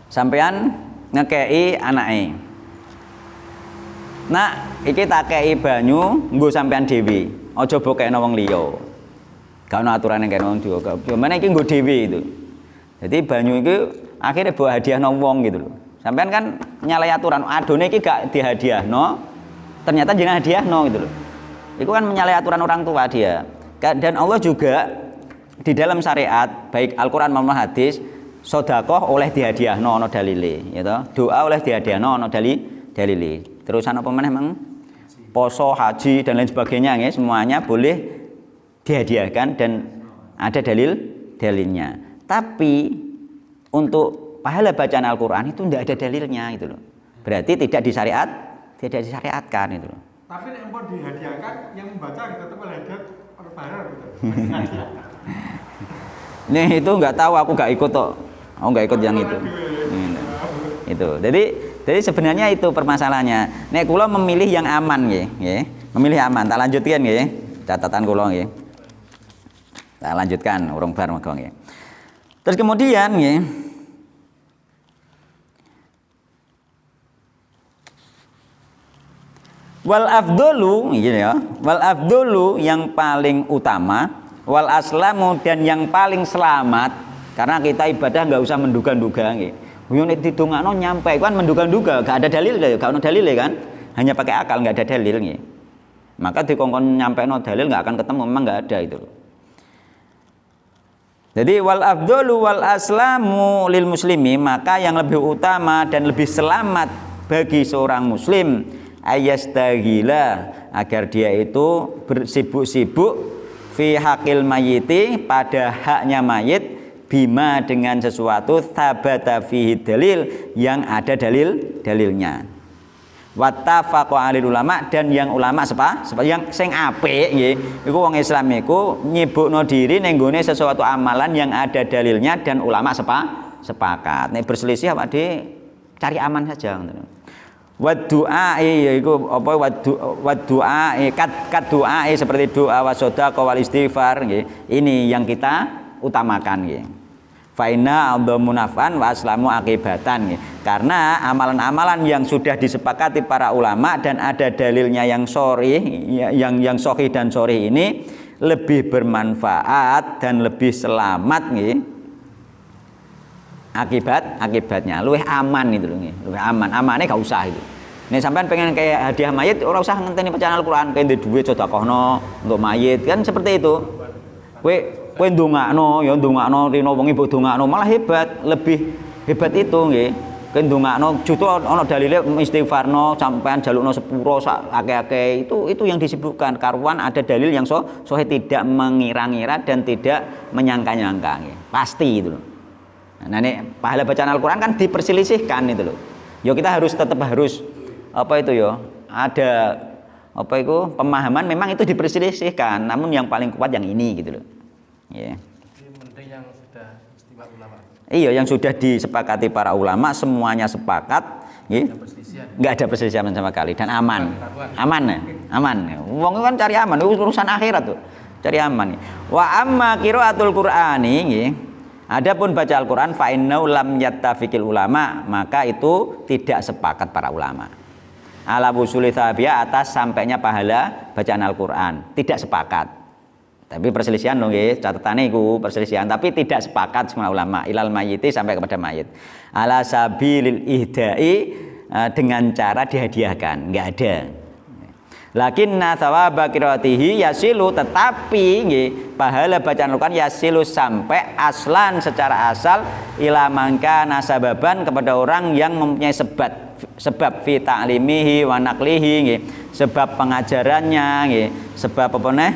Sampean ngekei anake. Nak, iki tak kei banyu nggo sampean dhewe. Aja bokekno wong liya. Gak ono aturane kene wong liya. Gimana iki nggo dhewe itu. Jadi banyu iki akhirnya bawa hadiahno wong gitu loh. Sampean kan nyalai aturan, adone iki gak dihadiahno, ternyata jangan hadiahno gitu loh. Itu kan menyalahi aturan orang tua dia. Dan Allah juga di dalam syariat baik Al-Qur'an maupun hadis, sedekah oleh dihadiahno ana dalile, gitu. Doa oleh dihadiahno ana dalile. Terusan apa meneh Mang? Poso, haji dan lain sebagainya nggih, semuanya boleh dihadiahkan dan ada dalilnya. Tapi untuk pahala bacaan Al-Qur'an itu tidak ada dalilnya gitu loh. Berarti tidak disyariatkan itu loh. Tapi yang mau dihadiahkan yang membaca tetap hadiah berbayar gitu. Nih itu nggak tahu, aku nggak ikut toh. Aku nggak ikut yang itu. Itu. Jadi sebenarnya itu permasalahannya. Nek kula memilih yang aman nggih. Memilih aman. Tak lanjutkan nggih. Catatan kula nggih. Tak lanjutkan urung bar monggo nggih. Terus kemudian nggih, wal afdolu ya, wal afdolu yang paling utama, wal aslamu dan yang paling selamat Karena kita ibadah nggak usah menduga-duga nggih. Yo nek didongakno nyampe kan menduga-duga, gak ada dalil gak ono dalil kan. Hanya pakai akal, nggak ada dalil nggih. Maka dikongkon nyampeno dalil nggak akan ketemu, memang nggak ada itu. Jadi wal afdalu wal aslamu lil muslimi, maka yang lebih utama dan lebih selamat bagi seorang muslim ayastagila, agar dia itu bersibuk-sibuk fi haqil mayiti, pada haknya mayit, bima dengan sesuatu thabata fihi dalil, yang ada dalilnya. Wattafaqu alil ulama, dan yang ulama yang sing apik nggih iku wong Islam iku nyibukno diri ning gone sesuatu amalan yang ada dalilnya dan ulama sepakat. Nek berselisih apa cari aman saja ngoten. Wa du'a yaiku apa wa du'a kat du'a seperti doa wa sedekah wal istighfar nggih. Ini yang kita utamakan nggih. Fa inna a'dhamu naf'an wa aslamu akibatan nggih. Karena amalan-amalan yang sudah disepakati para ulama dan ada dalilnya yang sahih, yang sahih dan sahih ini lebih bermanfaat dan lebih selamat nggih. Akibatnya luwih aman itu lho nggih, luwih aman. Amane gak usah itu. Nek sampean pengen kayak hadiah mayit ora usah ngenteni bacaan Al-Qur'an, kayak ndek dhuwit sedekahno untuk mayit, kan seperti itu. Kowe ndongakno ya ndongakno rino wengi mbok ndongakno, malah hebat, lebih hebat itu nggih. Kowe ndongakno justru ana dalile istighfarno, sampean jalukno sepuro sak akeh-akeh, itu yang disebutkan karuan ada dalil yang sahih, tidak mengira-ngira dan tidak menyangka-nyangka nggih. Pasti itu loh. Nah, nek pahala bacaan Al-Qur'an kan diperselisihkan itu loh. Ya kita tetap harus apa itu ya? Ada apa itu pemahaman memang itu diperselisihkan, namun yang paling kuat yang ini gitu loh. Ya. Menteri yang sudah istimewa ulama. Iya, yang sudah disepakati para ulama, semuanya sepakat, nggak ada perselisihan sama sekali dan aman, aman. Wong kan cari aman, itu urusan akhirat tuh, cari aman. Wa amma qiraatul Qur'ani, adapun baca Al-Qur'an fa innahu lam yattafiqil ulama, maka itu tidak sepakat para ulama. Ala wusuli thabiyah, atas sampainya pahala bacaan Al-Qur'an, tidak sepakat. Tapi perselisihan dong nggih, catatane iku perselisihan, tapi tidak sepakat semua ulama ilal mayyiti, sampai kepada mayit. Ala sabilil ihda'i, dengan cara dihadiahkan, enggak ada. Lakinna thawaba qiraatihi yasilu, tetapi nggih pahala bacaan Al-Qur'an yasilu sampai aslan secara asal ila mangka nasababan, kepada orang yang mempunyai sebab fi ta'limihi wa naqlihi nggih, sebab pengajarannya nggih, sebab apa neh,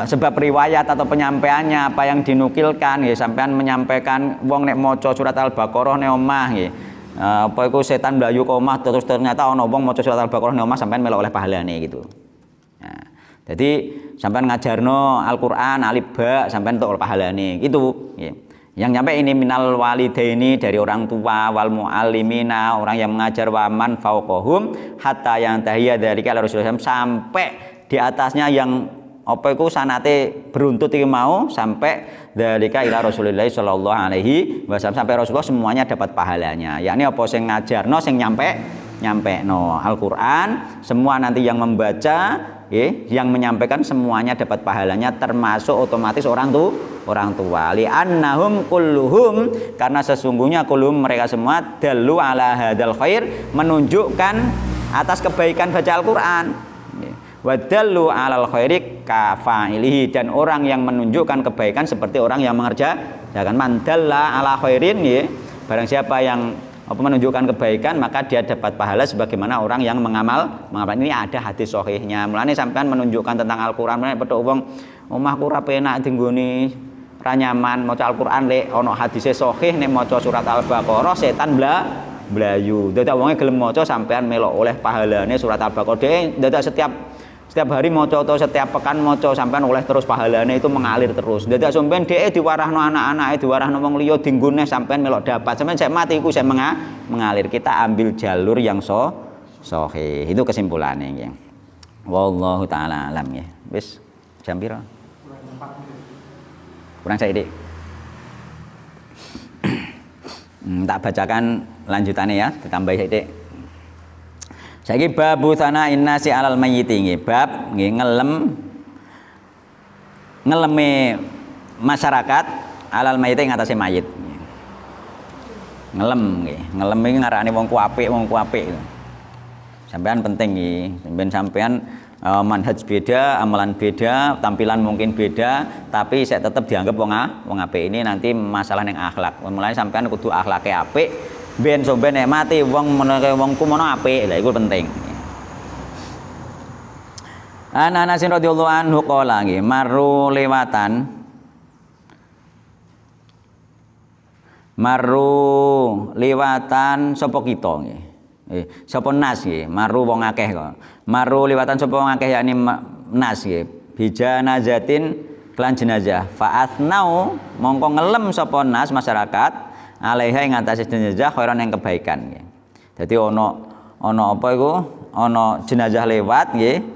sebab riwayat atau penyampaiannya, apa yang dinukilkan nggih, sampean menyampaikan wong nek maca surat Al-Baqarah ning omah nggih, apa iku setan mlayu ke omah terus ternyata ana wong maca surat Al-Baqarah ning omah, sampean melok oleh pahalane gitu. Nah, jadi sampean ngajarno Al-Qur'an alif ba, sampean entuk pahalane gitu nggih. Yang nyampe ini minal walidaini, dari orang tua, wal muallimina, orang yang mengajar, waman fauqahum hatta yang tahiyya dari kalau Rasulullah, sampai di atasnya yang apa iku sanate beruntut iki mau, sampai dalika ila Rasulullah sallallahu alaihi wasallam, sampai Rasulullah semuanya dapat pahalanya. Yakni apa sing ngajarno, sing nyampekno Al-Qur'an, semua nanti yang membaca yang menyampaikan semuanya dapat pahalanya, termasuk otomatis orang tua. Li annahum kulluhum, karena sesungguhnya kulluhum mereka semua, dallu ala hadal khair, menunjukkan atas kebaikan baca Al-Qur'an. Wadallu alal khairi kafa'ilihi, dan orang yang menunjukkan kebaikan seperti orang yang mengerjakan. Man dalla ala khairin nggih, barang siapa yang menunjukkan kebaikan maka dia dapat pahala sebagaimana orang yang mengamal. Ini ada hadis sahihnya. Mulane sampean menunjukkan tentang Al-Qur'an, mulane petuk wong omahku ra penak dinggone ra nyaman maca Al-Qur'an, lek ana hadise sahih nek maca surat Al-Baqarah setan blayu. Dadak wonge gelem maca, sampean melok oleh pahalane surat Al-Baqarah. Dhewe dadak setiap hari maca atau setiap pekan maca, sampean oleh terus pahalane itu mengalir terus. Dadak sampean dhek diwarahno anak-anake, diwarahno wong liya dinggone, sampean melok dapat. Sampean sek mati iku sek mengalir. Kita ambil jalur yang sahih. Itu kesimpulannya nggih. Wallahu taala alam nggih. Wis jam pira? Kurang saiki. Tak bacakan lanjutannya ya, ditambahi saiki. Saiki babu sana'in nasi alal mayyiti nggih, bab nggih ngeleme masyarakat alal mayit ing atase mayit. Ngelem nggih. Ngelem iki ngarane wong ku apik, Sampean penting nggih. Sampean manhaj beda, amalan beda, tampilan mungkin beda, tapi saya tetap dianggap wong apik. Ini nanti masalah ning akhlak. Mulane sampean kudu akhlake apik, ben sampean nek mati wong wongku mono apik. Lha iku penting. Ana Anas radhiyallahu anhu qala nggih, maru liwatan sapa kita nggih. Sapa nas nggih, maru wong akeh kok. Maru liwatan sapa wong akeh yakni nas nggih. Bijanazatin kelan jenazah. Fa asnau mongko ngelem sapa nas masyarakat alaiha ing atase jenazah khairan yang kebaikan nggih. Dadi ana apa iku? Ana jenazah lewat nggih.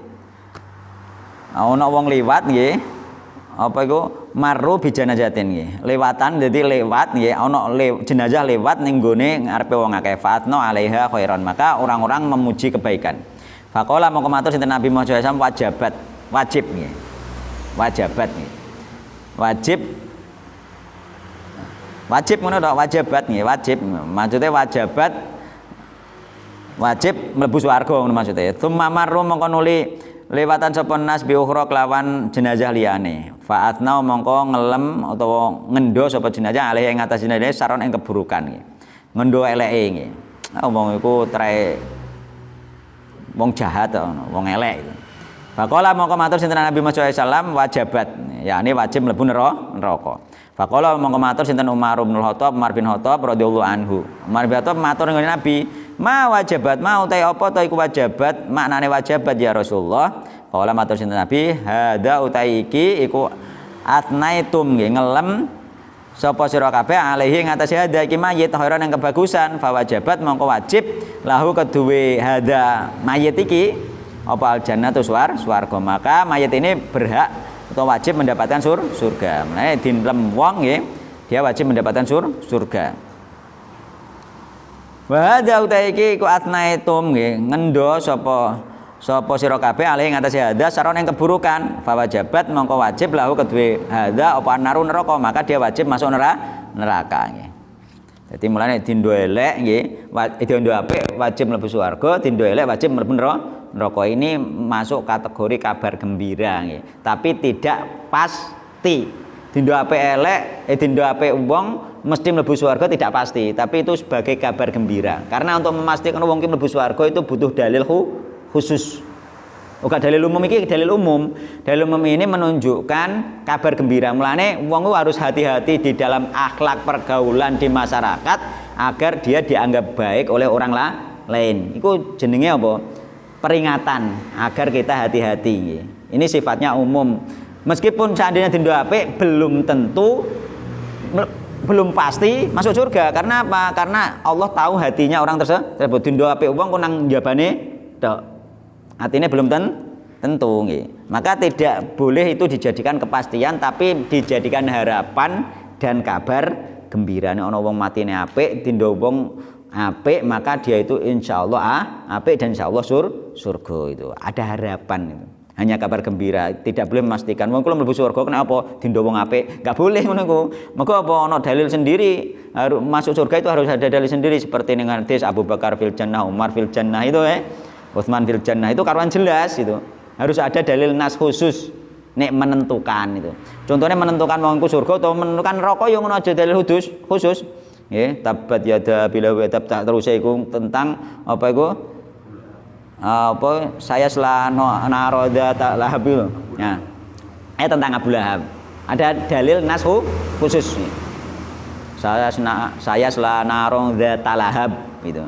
Ana wong liwat nggih. Apa iku? Maru bijanazatin nggih. Lewatan dadi lewat nggih, ana jenazah lewat ning gone ngarepe wong akeh fatno alaiha khairan. Maka orang-orang memuji kebaikan. Faqala mongko matur sinten Nabi Muhammad SAW wajib nggih. Wajabat nggih. Wajib ngono tok, wajabat nggih, wajib. Maksude wajib mlebu swarga ngono maksude. Tsumma marru mongko nuli lewatan sapa nas bi ukhra kelawan jenazah liyane. Fa atnau mongko ngelem utawa ngendo sapa jenazah alih ing atas jenazah saron ing keburukan nggih. Ngendo eleke nggih. Wong iku trae wong jahat wong elek. Faqala mongko matur sinten Nabi Muhammad SAW wajabat, yakni wajib mlebu neraka. Faqala mongko matur sinten Umar bin Khattab radhiyallahu anhu. Umar bin Khattab matur ngene Nabi, ma wajabat ma utai apa ta iku wajabat, maknane wajabat ya Rasulullah. Qala matur sinten Nabi, hada utai iki iku atnaitum nggih ngelem sapa sira kabeh alaihi ngatasi hada iki mayit khairan yang kebagusan, fa wajabat mongko wajib lahu keduwe hada mayit iki apa al jannatu swarga. Maka mayit ini berhak atau wajib mendapatkan surga. Mulane dinlem wong nggih, dia wajib mendapatkan surga. Wa hadza utaiki ku atnaitum nggih ngendo sapa sira kabeh alih ngatasi hadza saron yang keburukan, fa wajabat mongko wajib lahu kedue hadza apa naru neraka, maka dia wajib masuk neraka nggih. Dadi mulane dindo elek nggih, dindo apik wajib mlebu swarga, dindo elek wajib mlebu neraka. Ini masuk kategori kabar gembira nggih, tapi tidak pasti. Dindo apik elek, dindo apik wong mesti mlebu swarga tidak pasti, tapi itu sebagai kabar gembira. Karena untuk memastikan wong ki mlebu swarga itu butuh dalil khusus. Bukan dalil umum iki, dalil umum. Dalil umum ini menunjukkan kabar gembira. Mulane wong harus hati-hati di dalam akhlak pergaulan di masyarakat agar dia dianggap baik oleh orang lain. Iku jenenge apa? Peringatan agar kita hati-hati. Ini sifatnya umum. Meskipun seandainya dindo apik belum tentu, belum pasti masuk surga. Karena apa? Karena Allah tahu hatinya orang tersebut. Dindo apik wong kok nang jabane tok. Artinya belum tentu nggih. Maka tidak boleh itu dijadikan kepastian, tapi dijadikan harapan dan kabar gembira. Nek ana wong matine apik, dindo wong apik, maka dia itu insyaallah apik dan insyaallah surga itu. Ada harapan itu. Hanya kabar gembira, tidak boleh memastikan wong kula mlebu surga kenapa dindo wong apik. Enggak boleh ngono iku. Mergo apa ana dalil sendiri, harus masuk surga itu harus ada dalil sendiri seperti dengan hadis Abu Bakar fil jannah, Umar fil jannah itu Utsman fil jannah itu karuan jelas itu. Harus ada dalil nas khusus nek menentukan itu. Contohnya menentukan wong ku surga atau menentukan neraka yo ngono aja dalil khusus. Nggih, tabat yada bila wa tab terus iku tentang apa iku? Apa saya selana naroda tak lahabil. Nah. Tentang Abu Lahab. Ada dalil nas khusus. Saya selana naroda talahab itu.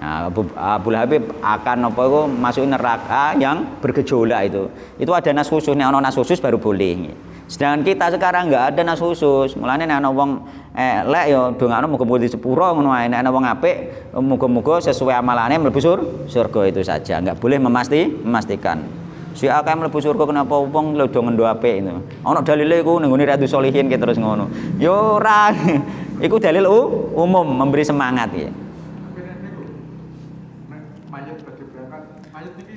Nah, Abu Lahab akan apa itu masuk neraka yang bergejolak itu. Itu ada nas khusus, nek ana nas khusus baru boleh. Sedangkan kita sekarang enggak ada nas khusus. Mulane nek ana wong elek ya dongakno muga-muga di sepuro ngono ae. Nek ana wong apik muga-muga sesuai amalane mlebu surga itu saja. Enggak boleh memastikan. Si akan mlebu surga kenapa wong lho do ngendo apik itu. Ana dalile iku ning ngene Riyadhus Shalihin ki terus ngono. Yo ora. Iku dalil umum memberi semangat ya.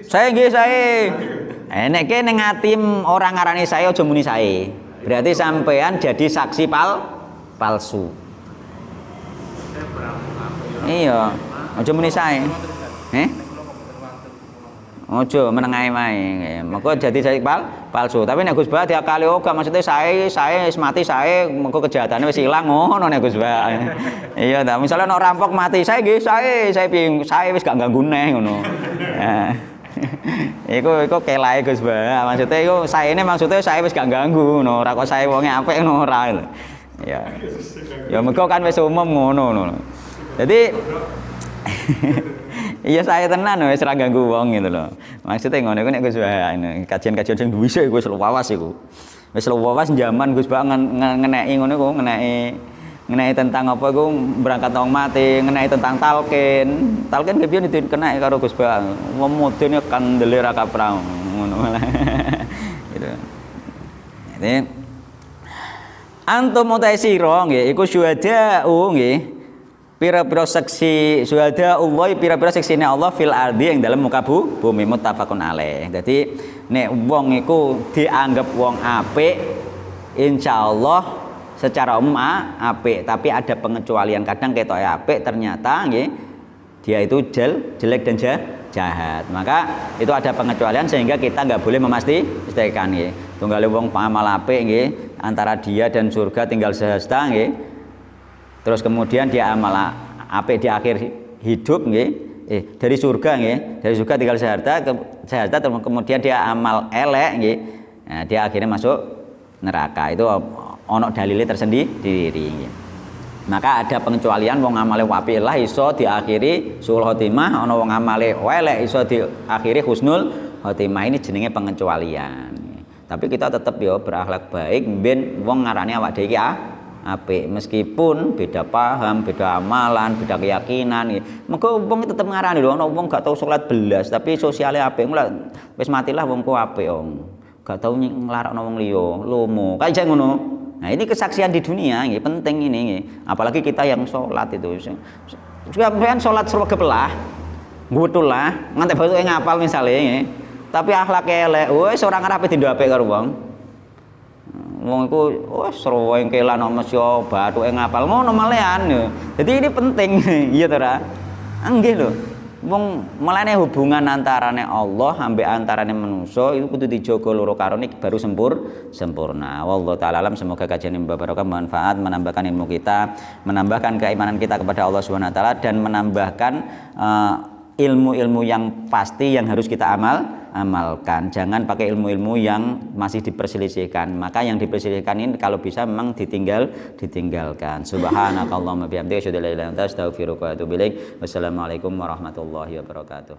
Saya nggih sae. Nek ning ati orang ngarani saya aja muni sae. Berarti sampean jadi saksi palsu. Saya berapa? Iya, aja muni sae. Ojo menengahi wae. Mengko jadi sae palsu. Tapi nek Gus Bah diakali oga maksudnya sae wis mati sae mengko kejahatane wis ilang ngono nek Gus Bah. Iya ta, misale nek rampok mati sae nggih sae piye sae wis gak ganggu neh ngono. Iku kelae Gus Bah. Maksudnya iku saene maksudnya sae wis gak ganggu ngono, ora kok sae wonge apik ngono ora. Ya. Ya mengko kan wis umum ngono. Jadi iya saya tenan wis ora ganggu wong gitu loh. Maksudnya ngono iku nek Gus Bah kajian-kajian sing dhuwise iku wis lawas iku. Wis lawas zaman Gus Bah ngeneki ngono iku, ngeneki tentang apa iku berangkat wong mati, ngeneki tentang talqin. Talqin ki piye dikeneki karo Gus Bah. Wong modene kandele ra kaprang ngono malah. Gitu. Jadi antum mutaisira nggih iku syuhada nggih. Pira-pira seksi syuhada Allah, pira-pira seksine Allah fil ardi yang dalam muka bumi muttafaqun alaih. Jadi nek wong iku dianggap wong apik, insyaallah secara umum apik, tapi ada pengecualian. Kadang ketoke apik ternyata nggih dia itu jelek dan jahat. Maka itu ada pengecualian sehingga kita nggak boleh memastikan nggih. Tunggale wong amal apik nggih, antara dia dan surga tinggal sehasta nggih. Terus kemudian dia amal apik di akhir hidup nggih, dari surga nggih, dari surga tinggal seharta kemudian dia amal elek nggih. Nah, dia akhirnya masuk neraka. Itu ono dalile tersendiri nggih. Maka ada pengecualian wong amale apik lah iso diakhiri suul khotimah, ono wong amale elek iso diakhiri husnul khotimah. Ini jenenge pengecualian. Tapi kita tetap yo berakhlak baik ben wong ngarani awak dhewe iki apik meskipun beda paham, beda amalan, beda keyakinan nggih. Mengko wong tetep ngarani lho ana wong gak tau salat belas tapi sosiale apik wis matilah wong ku apik wong. Gak tau nglarakno wong liya, lomo. Kayak ngono. Nah, ini kesaksian di dunia nggih penting ini nggih. Apalagi kita yang salat itu. Sampeyan salat sregep lah. Ngwutul lah, nganti batuke ngapal misale nggih. Tapi akhlake elek, wis ora ngarepe dindo apik karo wong. Wong iku seru wae kelan mesya bathuke ngapal ngono malehan yo. Jadi ini penting iya to ra? Nggih lho. Wong mulane hubungan antarane Allah ambek antarane manusa itu kudu dijaga loro karone baru sempurna. Wallahu taala alam, semoga kajian ini barokah, manfaat, menambahkan ilmu kita, menambahkan keimanan kita kepada Allah Subhanahu wa taala dan menambahkan ilmu-ilmu yang pasti yang harus kita amalkan. Jangan pakai ilmu-ilmu yang masih diperselisihkan. Maka yang diperselisihkan ini kalau bisa memang ditinggalkan. Subhanakallahumma bihamdika asyhadu an la ilaha illa anta astaghfiruka wa atubu ilaik. Wassalamualaikum warahmatullahi wabarakatuh.